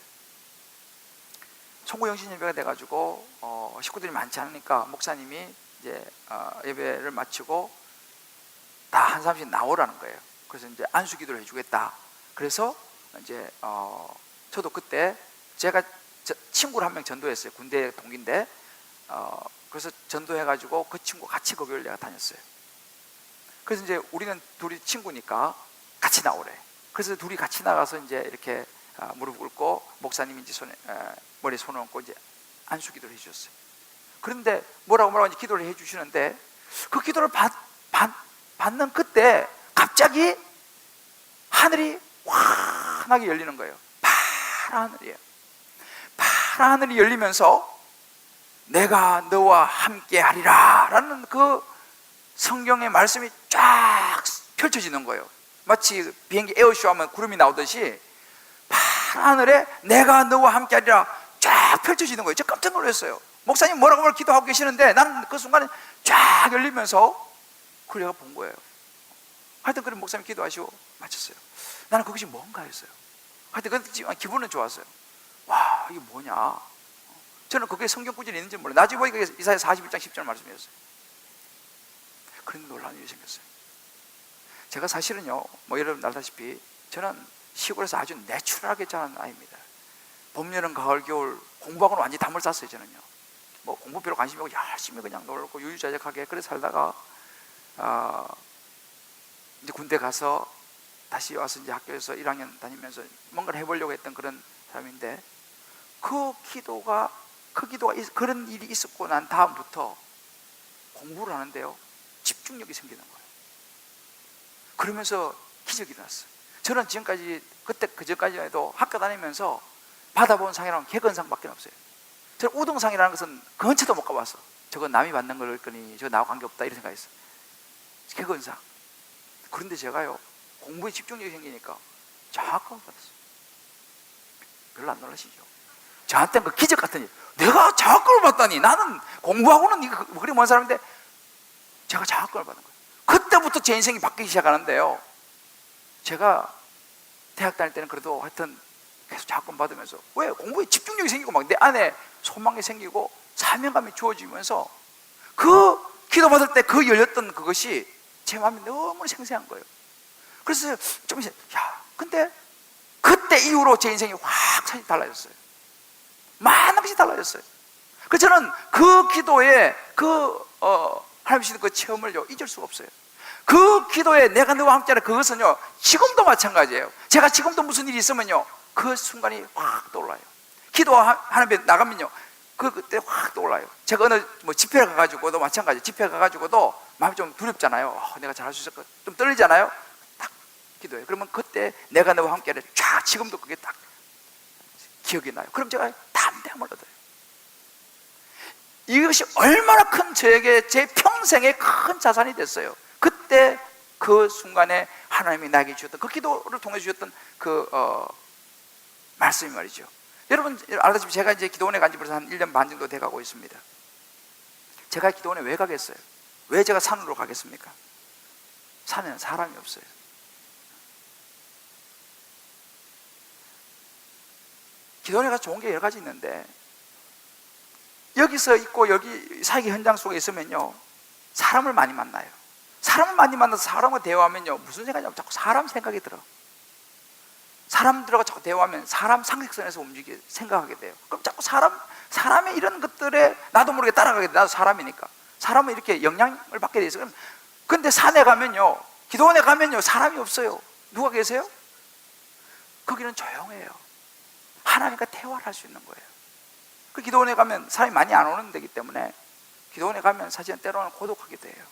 송구 영신 예배가 돼가지고 식구들이 많지 않으니까 목사님이 이제 예배를 마치고 다 한 사람씩 나오라는 거예요. 그래서 이제 안수기도를 해주겠다. 그래서 이제 저도 그때 제가 친구를 한 명 전도했어요. 군대 동기인데, 그래서 전도해가지고 그 친구 같이 그 교회를 내가 다녔어요. 그래서 이제 우리는 둘이 친구니까 같이 나오래. 그래서 둘이 같이 나가서 이제 이렇게 무릎 꿇고 목사님이 이제 머리에 손을 얹고 이제 안수기도를 해주셨어요. 그런데 뭐라고 이제 기도를 해주시는데, 그 기도를 받는 그때 갑자기 하늘이 환하게 열리는 거예요. 파란 하늘이에요. 파란 하늘이 열리면서 내가 너와 함께 하리라 라는 그 성경의 말씀이 쫙 펼쳐지는 거예요. 마치 비행기 에어쇼 하면 구름이 나오듯이 파란 하늘에 내가 너와 함께 하리라 쫙 펼쳐지는 거예요. 제가 깜짝 놀랐어요. 목사님 뭐라고 기도하고 계시는데 나는 그 순간에 쫙 열리면서 그걸 내가 본 거예요. 하여튼 그런 목사님 기도하시고 마쳤어요. 나는 그것이 뭔가 했어요. 하여튼 그 기분은 좋았어요. 와, 이게 뭐냐. 저는 그게 성경 구절이 있는지 몰라요. 나중에 보니까 이사야 41장 10절 말씀이었어요. 그런 놀라운 일이 생겼어요. 제가 사실은요, 뭐 여러분 알다시피 저는 시골에서 아주 내추럴하게 자란 아이입니다. 봄, 여름, 가을, 겨울 공부하고는 완전히 담을 쌌어요. 저는요, 뭐 공부 별로 관심이 없고 열심히 그냥 놀고 유유자적하게 그래 살다가 이제 군대 가서 다시 와서 이제 학교에서 1학년 다니면서 뭔가를 해보려고 했던 그런 사람인데, 그 기도가 그런 일이 있었고 난 다음부터 공부를 하는데요, 집중력이 생기는 거예요. 그러면서 기적이 일어났어요. 저는 지금까지 그전까지 해도 학교 다니면서 받아본 상이라는 개건상밖에 없어요. 저는 우등상이라는 것은 근처도 못 가봤어. 저건 남이 받는 걸 거니 저거 나하고 관계없다 이런 생각했어요. 개건상. 그런데 제가요, 공부에 집중력이 생기니까 장학금을 받았어요. 별로 안 놀라시죠? 저한테는 그 기적 같은 일. 내가 장학금을 받다니. 나는 공부하고는 그리 먼 사람인데 제가 장학금을 받은 거예요. 그때부터 제 인생이 바뀌기 시작하는데요, 제가 대학 다닐 때는 그래도 하여튼 계속 작품 받으면서 왜 공부에 집중력이 생기고 막 내 안에 소망이 생기고 사명감이 주어지면서 그 기도 받을 때 그 열렸던 그것이 제 마음이 너무 생생한 거예요. 그래서 좀 이제 근데 그때 이후로 제 인생이 확 달라졌어요. 많은 것이 달라졌어요. 그래서 저는 그 기도에 하나님 주신 그 체험을 잊을 수가 없어요. 그 기도에 내가 너와 함께하는 그것은요, 지금도 마찬가지예요. 제가 지금도 무슨 일이 있으면요, 그 순간이 확 떠올라요. 기도하는 데 나가면요, 그때 확 떠올라요. 제가 어느 집회 가가지고도 마찬가지. 집회 가가지고도 마음이 좀 두렵잖아요. 내가 잘할 수 있을까? 좀 떨리잖아요. 딱 기도해요. 그러면 그때 내가 너와 함께하는 쫙 지금도 그게 딱 기억이 나요. 그럼 제가 담대함을 얻어요. 이것이 얼마나 큰 저에게 제 평생의 큰 자산이 됐어요. 그때 그 순간에 하나님이 나에게 주셨던 그 기도를 통해 주셨던 말씀이 말이죠. 여러분 알다시피 제가 이제 기도원에 간 지 벌써 한 1년 반 정도 돼 가고 있습니다. 제가 기도원에 왜 가겠어요? 왜 제가 산으로 가겠습니까? 산에는 사람이 없어요. 기도원에 가서 좋은 게 여러 가지 있는데, 여기서 있고 여기 사역의 현장 속에 있으면요, 사람을 많이 만나요. 사람을 많이 만나서 사람과 대화하면요, 무슨 생각이 나면 자꾸 사람 생각이 들어. 사람들하고 자꾸 대화하면 사람 상식선에서 생각하게 돼요. 그럼 자꾸 사람의 이런 것들에 나도 모르게 따라가게 돼. 나도 사람이니까. 사람은 이렇게 영향을 받게 돼 있어요. 근데 산에 가면요, 기도원에 가면요, 사람이 없어요. 누가 계세요? 거기는 조용해요. 하나님과 대화를 할 수 있는 거예요. 그 기도원에 가면 사람이 많이 안 오는 데기 때문에 기도원에 가면 사실은 때로는 고독하기도 해요.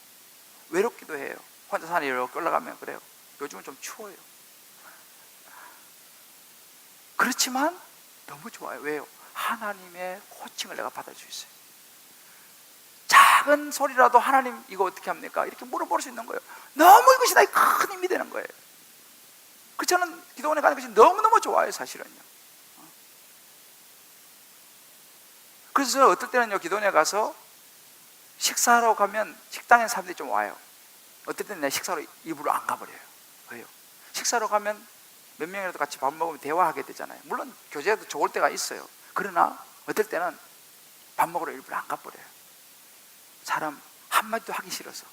외롭기도 해요. 혼자 산에 이렇게 올라가면 그래요. 요즘은 좀 추워요. 그렇지만 너무 좋아요. 왜요? 하나님의 호칭을 내가 받아줄 수 있어요. 작은 소리라도 하나님 이거 어떻게 합니까? 이렇게 물어볼 수 있는 거예요. 너무 이것이 나의 큰 힘이 되는 거예요. 그 저는 기도원에 가는 것이 너무너무 좋아요, 사실은요. 그래서 어떨 때는요, 기도원에 가서 식사하러 가면 식당에 사람들이 좀 와요. 어떨 때는 내가 식사로 일부러 안 가버려요. 왜요? 식사로 가면 몇 명이라도 같이 밥 먹으면 대화하게 되잖아요. 물론 교제도 좋을 때가 있어요. 그러나 어떨 때는 밥 먹으러 일부러 안 가버려요. 사람 한마디도 하기 싫어서,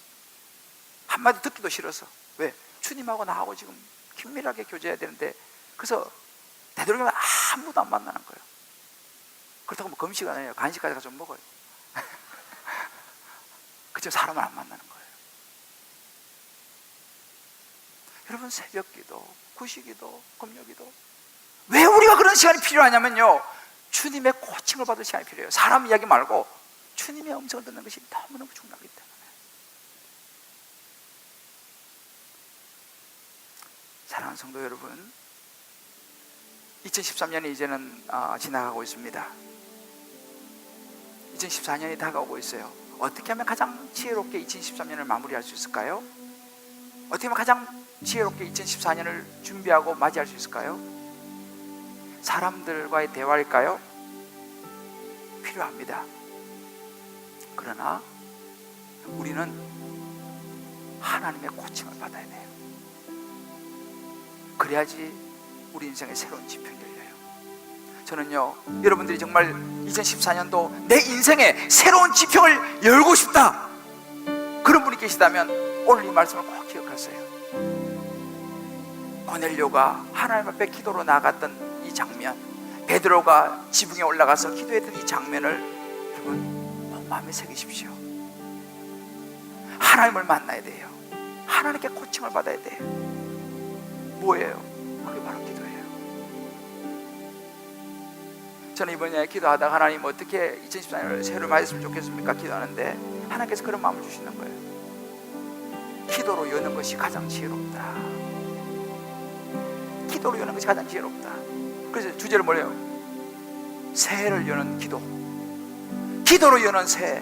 한마디 듣기도 싫어서. 왜? 주님하고 나하고 지금 긴밀하게 교제해야 되는데, 그래서 되도록이면 아무도 안 만나는 거예요. 그렇다고 뭐 금식 안 해요. 간식까지 가서 좀 먹어요. 그저 사람을 안 만나는 거예요. 여러분, 새벽 기도, 구시기도, 금요기도, 왜 우리가 그런 시간이 필요하냐면요, 주님의 코칭을 받을 시간이 필요해요. 사람 이야기 말고 주님의 음성을 듣는 것이 너무너무 중요하기 때문에. 사랑하는 성도 여러분, 2013년이 이제는 지나가고 있습니다. 2014년이 다가오고 있어요. 어떻게 하면 가장 지혜롭게 2013년을 마무리할 수 있을까요? 어떻게 하면 가장 지혜롭게 2014년을 준비하고 맞이할 수 있을까요? 사람들과의 대화일까요? 필요합니다. 그러나 우리는 하나님의 코칭을 받아야 돼요. 그래야지 우리 인생의 새로운 지평이 열려요. 저는요, 여러분들이 정말 2014년도 내 인생의 새로운 지평을 열고 싶다, 그런 분이 계시다면 오늘 이 말씀을 꼭 기억하세요. 고넬료가 하나님 앞에 기도로 나갔던 이 장면, 베드로가 지붕에 올라가서 기도했던 이 장면을 여러분 꼭 마음에 새기십시오. 하나님을 만나야 돼요. 하나님께 코칭을 받아야 돼요. 뭐예요? 그게 바로 기도예요. 저는 이번에 기도하다가 하나님 어떻게 2014년을 새로 맞았으면 좋겠습니까? 기도하는데 하나님께서 그런 마음을 주시는 거예요. 기도로 여는 것이 가장 지혜롭다. 기도로 여는 것이 가장 지혜롭다. 그래서 주제를 뭐래요? 새해를 여는 기도, 기도로 여는 새해,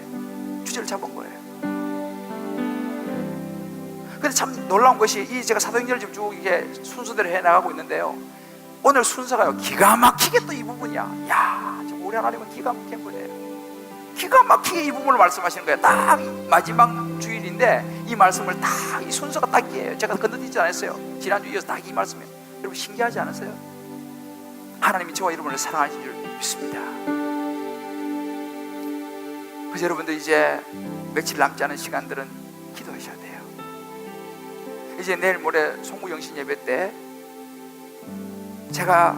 주제를 잡은 거예요. 근데 참 놀라운 것이, 이 제가 사도행전을 지금 쭉 이게 순서대로 해나가고 있는데요, 오늘 순서가요, 기가 막히게 또 이 부분이야. 야, 우리 하나님은 기가 막힌 분이에요. 기가 막히게 이 부분을 말씀하시는 거예요. 딱 마지막 주일인데 이 말씀을 딱, 이 순서가 딱 이에요. 제가 건너뛰지 않았어요. 지난주 이어서 딱 이 말씀이에요. 여러분 신기하지 않으세요? 하나님이 저와 여러분을 사랑하시는 줄 믿습니다. 그래서 여러분들 이제 며칠 남지 않은 시간들은 기도하셔야 돼요. 이제 내일 모레 송구영신 예배 때 제가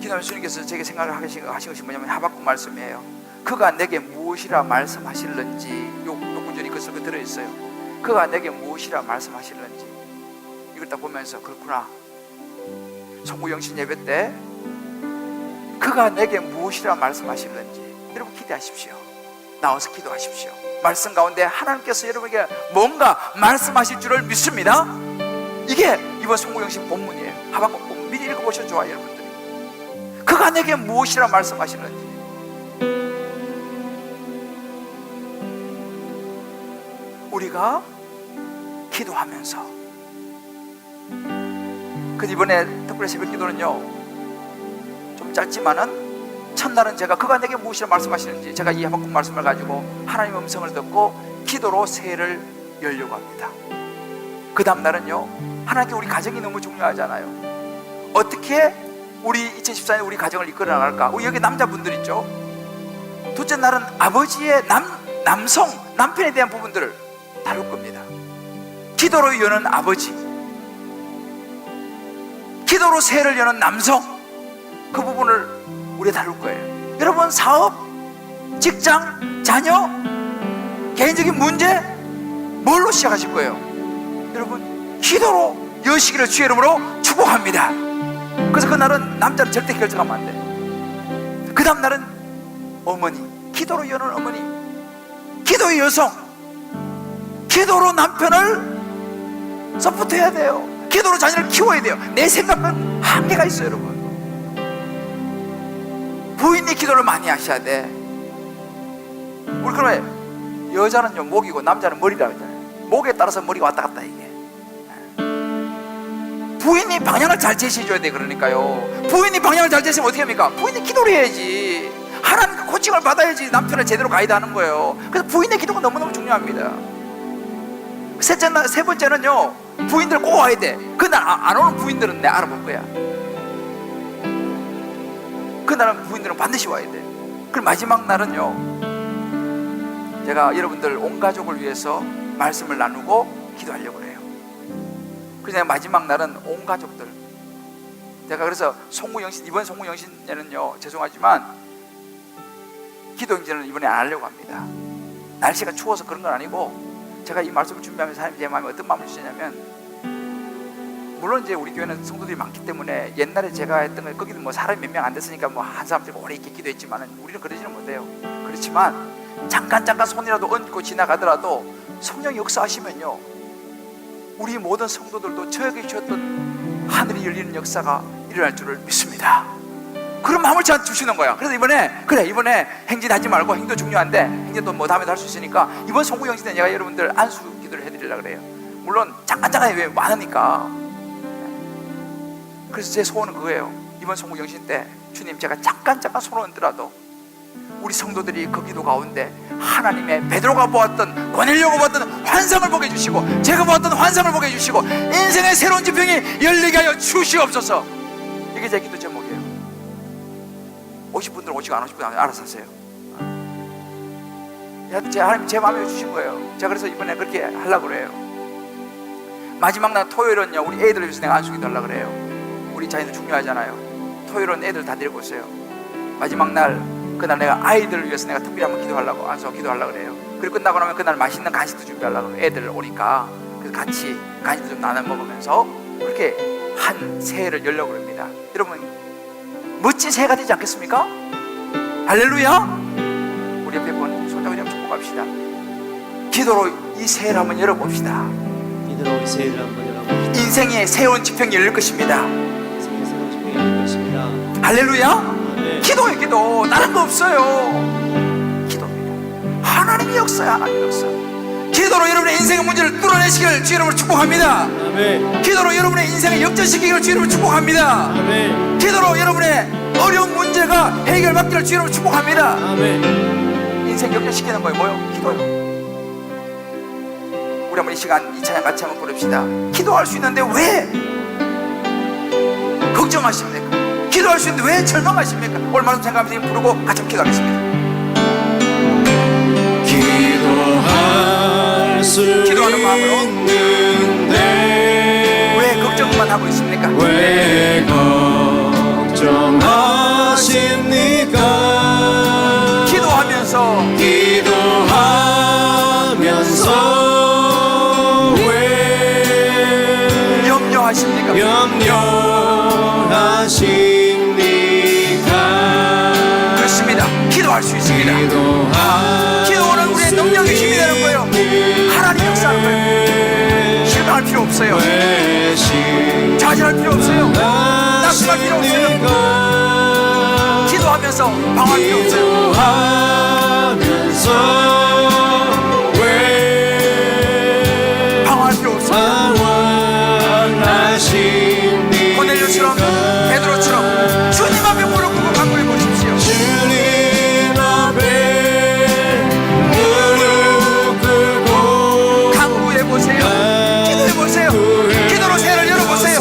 기도하면 주님께서 제게 생각을 하신 것이 뭐냐면 하박국 말씀이에요. 그가 내게 무엇이라 말씀하실는지, 요 구절이 그 속에 들어있어요. 그가 내게 무엇이라 말씀하실는지. 이걸 딱 보면서 그렇구나, 송구영신 예배 때 그가 내게 무엇이라 말씀하실는지 여러분 기대하십시오. 나와서 기도하십시오. 말씀 가운데 하나님께서 여러분에게 뭔가 말씀하실 줄을 믿습니다. 이게 이번 송구영신 본문이에요. 하박국 본문 미리 읽어보셔도 좋아요. 여러분들이 그가 내게 무엇이라 말씀하실는지. 우리가 기도하면서, 그 이번에 특별히 새벽 기도는요 좀 짧지만은 첫날은 제가 그가 내게 무엇이라 말씀하시는지, 제가 이 하박국 말씀을 가지고 하나님의 음성을 듣고 기도로 새해를 열려고 합니다. 그 다음 날은요, 하나님께 우리 가정이 너무 중요하잖아요. 어떻게 우리 2014년 우리 가정을 이끌어 나갈까? 우리 여기 남자분들 있죠? 둘째 날은 아버지의 남편에 대한 부분들을 다룰 겁니다. 기도로 여는 아버지, 기도로 새해를 여는 남성, 그 부분을 우리가 다룰 거예요. 여러분 사업, 직장, 자녀, 개인적인 문제 뭘로 시작하실 거예요? 여러분 기도로 여시기를 주의 이름으로 축복합니다. 그래서 그날은 남자는 절대 결정하면 안 돼. 그 다음 날은 어머니, 기도로 여는 어머니, 기도의 여성, 기도로 남편을 서포트해야 돼요. 기도로 자녀를 키워야 돼요. 내 생각은 한계가 있어요. 여러분 부인이 기도를 많이 하셔야 돼. 우리 그러면 여자는요 목이고 남자는 머리라 그러잖아요. 목에 따라서 머리가 왔다 갔다 이게. 부인이 방향을 잘 제시해줘야 돼. 그러니까요 부인이 방향을 잘 제시하면 어떻게 합니까? 부인이 기도를 해야지. 하나님께 코칭을 받아야지 남편을 제대로 가이드하는 거예요. 그래서 부인의 기도가 너무너무 중요합니다. 세 번째는요 부인들 꼭 와야 돼. 그날 안 오는 부인들은 내가 알아볼 거야. 그날은 부인들은 반드시 와야 돼. 그리고 마지막 날은요 제가 여러분들 온 가족을 위해서 말씀을 나누고 기도하려고 해요. 그래서 마지막 날은 온 가족들, 제가 그래서 송구영신, 이번 송구영신에는요 죄송하지만 기도행진을 이번에 안 하려고 합니다. 날씨가 추워서 그런 건 아니고, 제가 이 말씀을 준비하면서 하나님 제 마음에 어떤 마음을 주시냐면, 물론 이제 우리 교회는 성도들이 많기 때문에 옛날에 제가 했던 거 거기는 뭐 사람이 몇 명 안 됐으니까 뭐 한 사람들 오래 있게 기도했지만은 우리는 그러지는 못해요. 그렇지만 잠깐 손이라도 얹고 지나가더라도 성령 역사하시면요 우리 모든 성도들도 저에게 주셨던 하늘이 열리는 역사가 일어날 줄을 믿습니다. 그런 마음을 저한테 주시는 거야. 그래서 이번에 행진하지 말고, 행도 중요한데 행진도 뭐 다음에도 할 수 있으니까 이번 송구영신에 제가 여러분들 안수 기도를 해드리려고 그래요. 물론 잠깐 왜 많으니까. 그래서 제 소원은 그거예요. 이번 송구영신 때 주님, 제가 잠깐 손을 얹더라도 우리 성도들이 그 기도 가운데 하나님의 베드로가 보았던, 고넬료가 보았던 환상을 보게 해주시고, 제가 보았던 환상을 보게 해주시고, 인생의 새로운 지평이 열리게 하여 주시옵소서. 이게 제 기도 제목이에요. 오실 분들은 오시고 안 오실 분들은 알아서 하세요. 하나님 제 마음에 주신 거예요. 제가 그래서 이번에 그렇게 하려고 그래요. 마지막 날 토요일은요 우리 애들을 위해서 내가 안수기도 하려고 그래요. 우리 자녀들 중요하잖아요. 토요일은 애들 다 데리고 오세요. 마지막 날 그날 내가 아이들을 위해서 내가 특별히 한번 기도하려고, 기도하려고 그래요. 그리고 끝나고 나면 그날 맛있는 간식도 준비하려고 그래요. 애들 오니까. 그래서 같이 간식도 좀 나눠 먹으면서 그렇게 한 새해를 열려고 합니다. 여러분 멋진 새해가 되지 않겠습니까? 할렐루야. 우리 옆에 본 손잡이 좀 축복합시다. 기도로 이 새해를 한번 열어봅시다. 기도로 이 새해를 한번 열어봅시다. 인생의 새로운 지평이 열릴 것입니다. 인생의 새로운 지평이 열릴 것입니다. 할렐루야. 네. 기도예요. 기도. 다른 거 없어요. 기도입니다. 하나님의 역사야. 하나님의 역사. 기도로 여러분의 인생의 문제를 뚫어내시기를 주의 이름으로 축복합니다. 아멘. 기도로 여러분의 인생을 역전시키기를 주의 이름으로 축복합니다. 아멘. 기도로 여러분의 어려운 문제가 해결받기를 주의 이름으로 축복합니다. 아멘. 인생 역전시키는 거예요. 뭐요? 기도요. 우리 한번 이 시간 이 찬양 같이 한번 부릅시다. 기도할 수 있는데 왜 걱정하십니까? 기도할 수 있는데 왜 절망하십니까? 오늘 말씀 생각하면서 부르고 같이 기도하겠습니다. 기도하는 마음으로 왜 걱정만 하고 있습니까? 왜 걱정하십니까? 기도하면서 왜 염려하십니까? 그렇습니다. 기도할 수 있습니다. 기도는 우리의 능력의 힘이 되는 거예요. 하나님 역사하는 거예요. 실망할 필요 없어요. 좌절할 필요 없어요. 낙심할 필요 없어요. 기도하면서 방황할 필요 없어요. 방황할 필요 없어요. 고넬료처럼 베드로처럼 주님 앞에 무릎 꿇고 간구해 보십시오. 주님 앞에 무릎 꿇고 간구해 보세요. 기도해 보세요. 기도로 새를 열어보세요.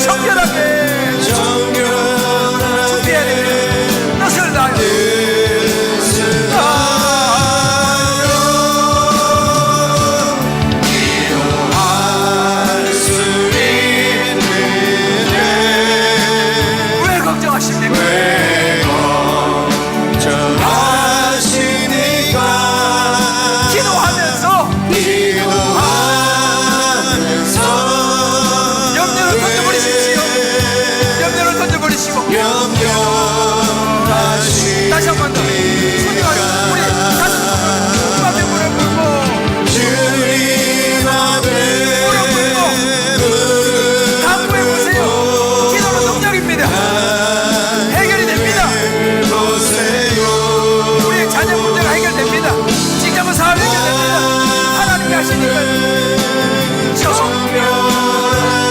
정결하게 준비해야 됩니다. 뜻을 다하여 왜 걱정하십니까? 기도하면서 염려를 던져버리십시오. 염려를 던져버리시고 다시 한 번 더 순종하여 우리 다시 주님 앞에 무릎 꿇고 무릎 꿇고 간구해 보세요. 기도는 능력입니다. 해결이 됩니다. 우리의 자녀 문제가 해결됩니다. 직장은 사업 해결됩니다. 하나님이 하시니까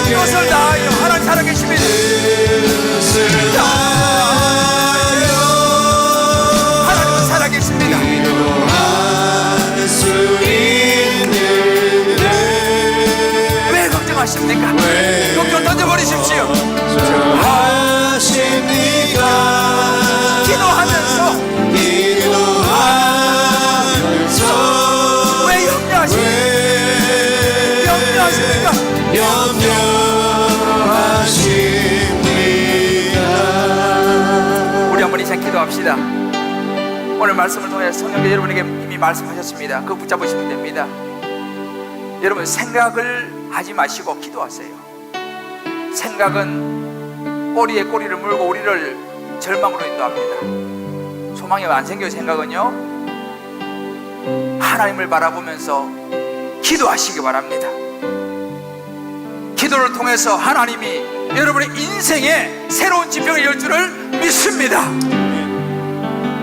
이것을 다하여 하나님 살아계십니다. 하나님은 살아계십니다. 왜 걱정하십니까? 걱정 던져버리십시오. 기도하면서 왜 염려하십니까? 우리 한번 이제 기도합시다. 오늘 말씀을 통해 성령께 여러분에게 이미 말씀하셨습니다. 그거 붙잡으시면 됩니다. 여러분 생각을 하지 마시고 기도하세요. 생각은 꼬리에 꼬리를 물고 우리를 절망으로 인도합니다. 소망이 안 생겨요. 생각은요, 하나님을 바라보면서 기도하시기 바랍니다. 기도를 통해서 하나님이 여러분의 인생에 새로운 지평을 열 줄을 믿습니다.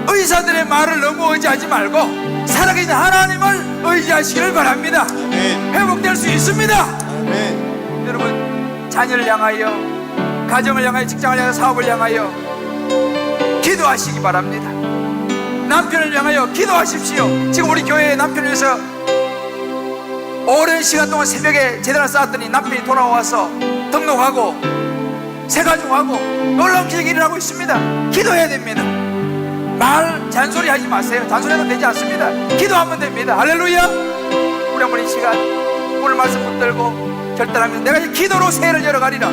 의사들의 말을 너무 의지하지 말고 살아계신 하나님을 의지하시기를 바랍니다. 회복될 수 있습니다. 여러분 자녀를 향하여, 가정을 향하여, 직장을 향하여, 사업을 향하여 기도하시기 바랍니다. 남편을 향하여 기도하십시오. 지금 우리 교회의 남편을 위해서 오랜 시간 동안 새벽에 재단을 쌓았더니 남편이 돌아와서 등록하고 세가족하고 놀라운 기적이 일어나고 있습니다. 기도해야 됩니다. 말 잔소리 하지 마세요. 잔소리해도 되지 않습니다. 기도하면 됩니다. 할렐루야. 우리 한번 이 시간 오늘 말씀 붙들고 결단하면 내가 이 기도로 새해를 열어가리라.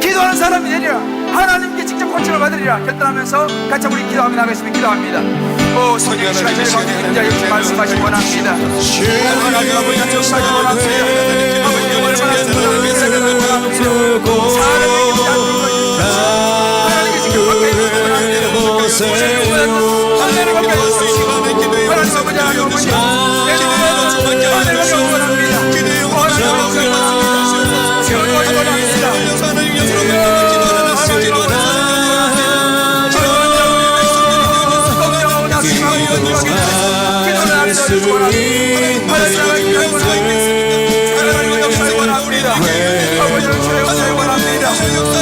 기도하는 사람이 되리라. 하나님께 직접 고침을 받으리라. 결단하면서 같이 우리 기도하며 나가겠습니다. 기도합니다. 오 성령 시간 저희 가운데 임자 역시 말씀하시기 원합니다. 하나님 아버지 역사하기 원합니다. 아버지 얼마나 수고하는 원합니다. 사람에게 하나님께 직접 가까이 있는 원합니다. 하나님 가까이 있으시고 하나님 아버지 하나님 어머니 하나님 가까이 원합니다. 하나님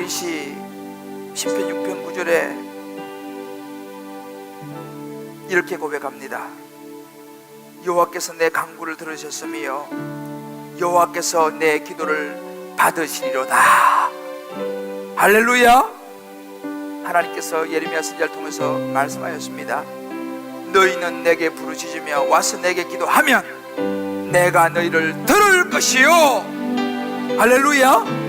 다윗이 시편 6편 9절에 이렇게 고백합니다. 여호와께서 내 간구를 들으셨으며 여호와께서 내 기도를 받으시리로다. 할렐루야. 하나님께서 예레미야 선지자를 통해서 말씀하셨습니다. 너희는 내게 부르짖으며 와서 내게 기도하면 내가 너희를 들을 것이요. 할렐루야.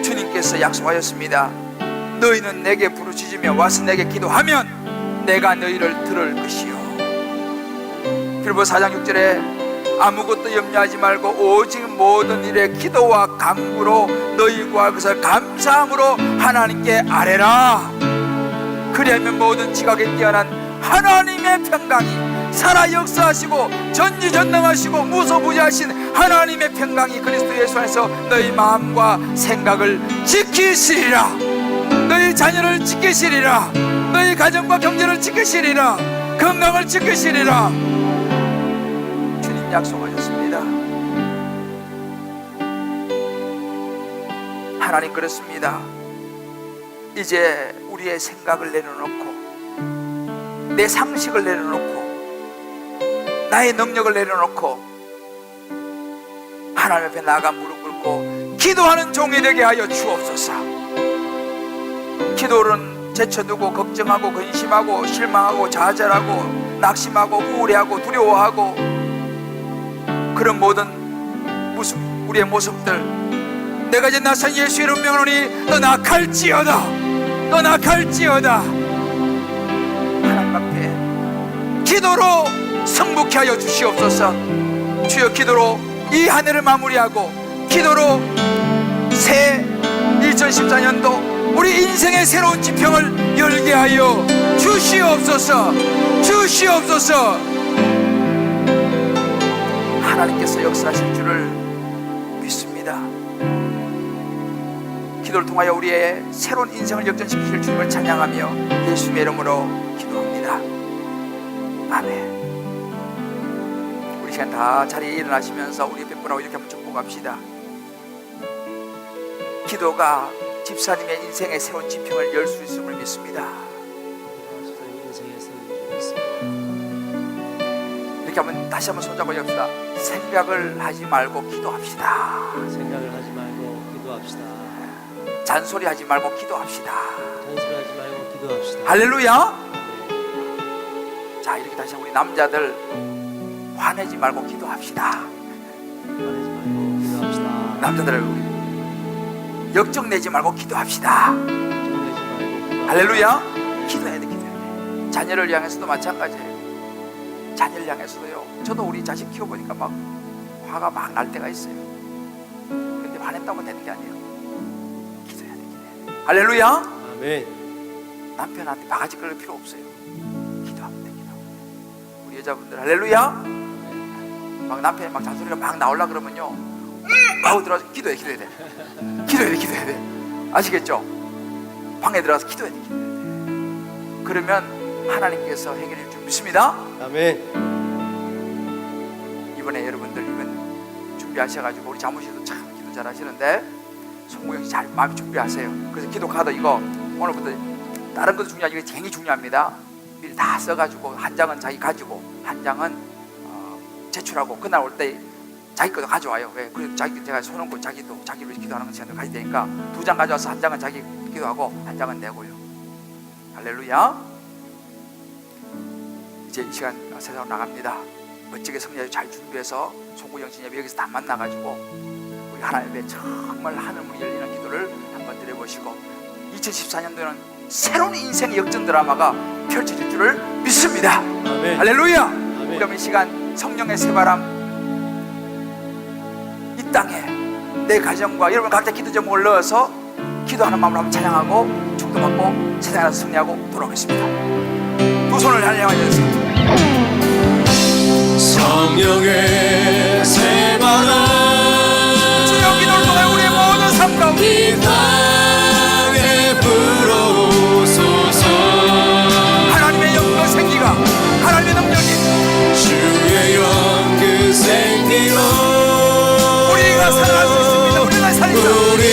주님께서 약속하셨습니다. 너희는 내게 부르짖으며 와서 내게 기도하면 내가 너희를 들을 것이요. 빌보 4장 6절에 아무것도 염려하지 말고 오직 모든 일에 기도와 간구로 너희와 그것을 감사함으로 하나님께 아뢰라. 그리하면 모든 지각에 뛰어난 하나님의 평강이 살아 역사하시고 전지전능하시고 무소부지하신 하나님의 평강이 그리스도 예수 안에서 너희 마음과 생각을 지키시리라. 너희 자녀를 지키시리라. 너희 가정과 경제를 지키시리라. 건강을 지키시리라. 주님 약속하셨습니다. 하나님 그렇습니다. 이제 우리의 생각을 내려놓고 내 상식을 내려놓고 나의 능력을 내려놓고 하나님 앞에 나아가 무릎 꿇고 기도하는 종이 되게 하여 주옵소서. 기도는 제쳐두고 걱정하고 근심하고 실망하고 좌절하고 낙심하고 우울해하고 두려워하고 그런 모든 우리의 모습들, 내가 이제 나선 예수 이름 명하노니 떠나갈지어다, 떠나갈지어다. 하나님 앞에 기도로 승복케 하여 주시옵소서. 주여, 기도로 이 한 해를 마무리하고 기도로 새 2014년도 우리 인생의 새로운 지평을 열게 하여 주시옵소서. 주시옵소서. 하나님께서 역사하실 줄을 믿습니다. 기도를 통하여 우리의 새로운 인생을 역전시키실 주님을 찬양하며 예수님의 이름으로 기도합니다. 아멘. 우리 시간 다 자리에 일어나시면서 우리 옆에 분하고 이렇게 한번 축복합시다. 기도가 집사님의 인생의 새로운 지평을 열 수 있음을 믿습니다. 이렇게 한번 다시 한번 손잡고 합시다. 생각을 하지 말고 기도합시다. 생각을 하지 말고 기도합시다. 잔소리하지 말고 기도합시다. 잔소리하지 말고 기도합시다. 할렐루야. 자, 이렇게 다시 우리 남자들 화내지 말고 기도합시다. 화내지 말고 기도합시다. 남자들 역정내지 말고 기도합시다. 걱정내지 말고 기도합시다. 할렐루야. 기도해야 돼, 기도해야 돼. 자녀를 향해서도 마찬가지예요. 자녀를 향해서도요. 저도 우리 자식 키워보니까 막 화가 막 날 때가 있어요. 근데 화낸다고 되는 게 아니에요. 기도해야 돼, 기도해야 돼. 할렐루야. 아멘. 남편한테 바가지 끌 필요 없어요. 기도하면 돼, 기도하면 돼. 우리 여자분들 할렐루야. 막 남편이 막 잔소리가 막 나오려 그러면요, 하고 들어가서 기도해, 기도해야 돼. 기도해야 돼, 기도해야 돼. 아시겠죠? 방에 들어가서 기도해야 돼, 기도해야 돼. 그러면 하나님께서 해결해 줄 믿습니다. 아멘. 이번에 여러분들 이번 준비하셔가지고 우리 자모씨도 참 기도 잘하시는데 송구영 씨 잘 마음이 준비하세요. 그래서 기도 카드 이거 오늘부터 다른 것도 중요하지만 굉장히 중요합니다. 미리 다 써가지고 한 장은 자기 가지고 한 장은 제출하고 그날 올 때 자기 것도 가져와요. 왜? 그리고 자기 제가 손놓고 자기도 자기를 기도하는 시간을 가질 테니까 2장 가져와서 한 장은 자기 기도하고 한 장은 내고요. 할렐루야. 이제 이 시간 세상으로 나갑니다. 멋지게 성례를 잘 준비해서 송구영 씨 여기서 다 만나가지고 우리 하나님 앞에 정말 하늘문이 열리는 기도를 한번 드려보시고 2014년도에는 새로운 인생의 역전 드라마가 펼쳐질 줄을 믿습니다. 아멘. 할렐루야. 아멘. 그럼 이 시간 성령의 새바람 이 땅에 내 가정과 여러분 각자 기도 제목을 넣어서 기도하는 마음으로 한번 찬양하고 축도받고 세상에서 승리하고 돌아오겠습니다. 두 손을 향하여서 성령의 새바람 주여, 기도를 통해 우리의 모든 삶 가운데 이 땅에 불어오소서. 하나님의 영광 생기가 하나님의 능력이 주의 영그 생기로 우리가 살아갈 수 있습니다. 우리가 살수 있습니다. 우리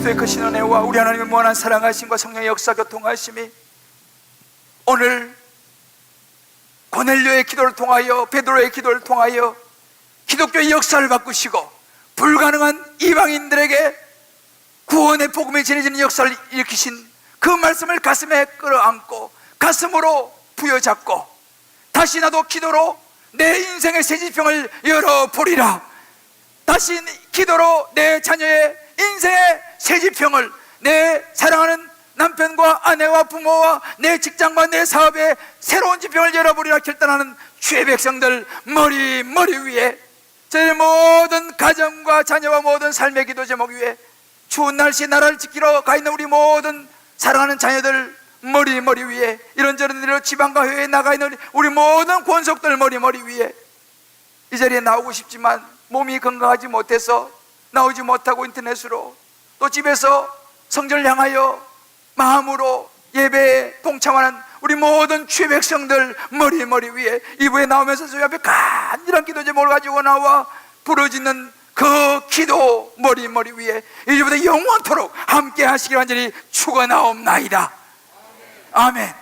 그리스도의 그 신원애와 우리 하나님의 무한한 사랑하심과 성령의 역사 교통하심이 오늘 고넬료의 기도를 통하여, 베드로의 기도를 통하여 기독교의 역사를 바꾸시고 불가능한 이방인들에게 구원의 복음이 전해지는 역사를 일으키신 그 말씀을 가슴에 끌어안고 가슴으로 부여잡고 다시 나도 기도로 내 인생의 세지병을 열어보리라. 다시 기도로 내 자녀의 인생의 세지병을, 내 사랑하는 남편과 아내와 부모와 내 직장과 내 사업에 새로운 지평을 열어보리라 결단하는 주의 백성들 머리 위에, 저희 모든 가정과 자녀와 모든 삶의 기도 제목 위에, 추운 날씨 나라를 지키러 가 있는 우리 모든 사랑하는 자녀들 머리 위에, 이런저런 일로 지방과 회에 나가 있는 우리 모든 권속들 머리 위에, 이 자리에 나오고 싶지만 몸이 건강하지 못해서 나오지 못하고 인터넷으로, 또 집에서 성전을 향하여 마음으로 예배에 동참하는 우리 모든 주의 백성들 머리 위에, 이부에 나오면서 저희 앞에 간절한 기도 제목을 가지고 나와 부르짖는 그 기도 머리 위에 이제부터 영원토록 함께 하시길 완전히 축원하옵나이다. 아멘.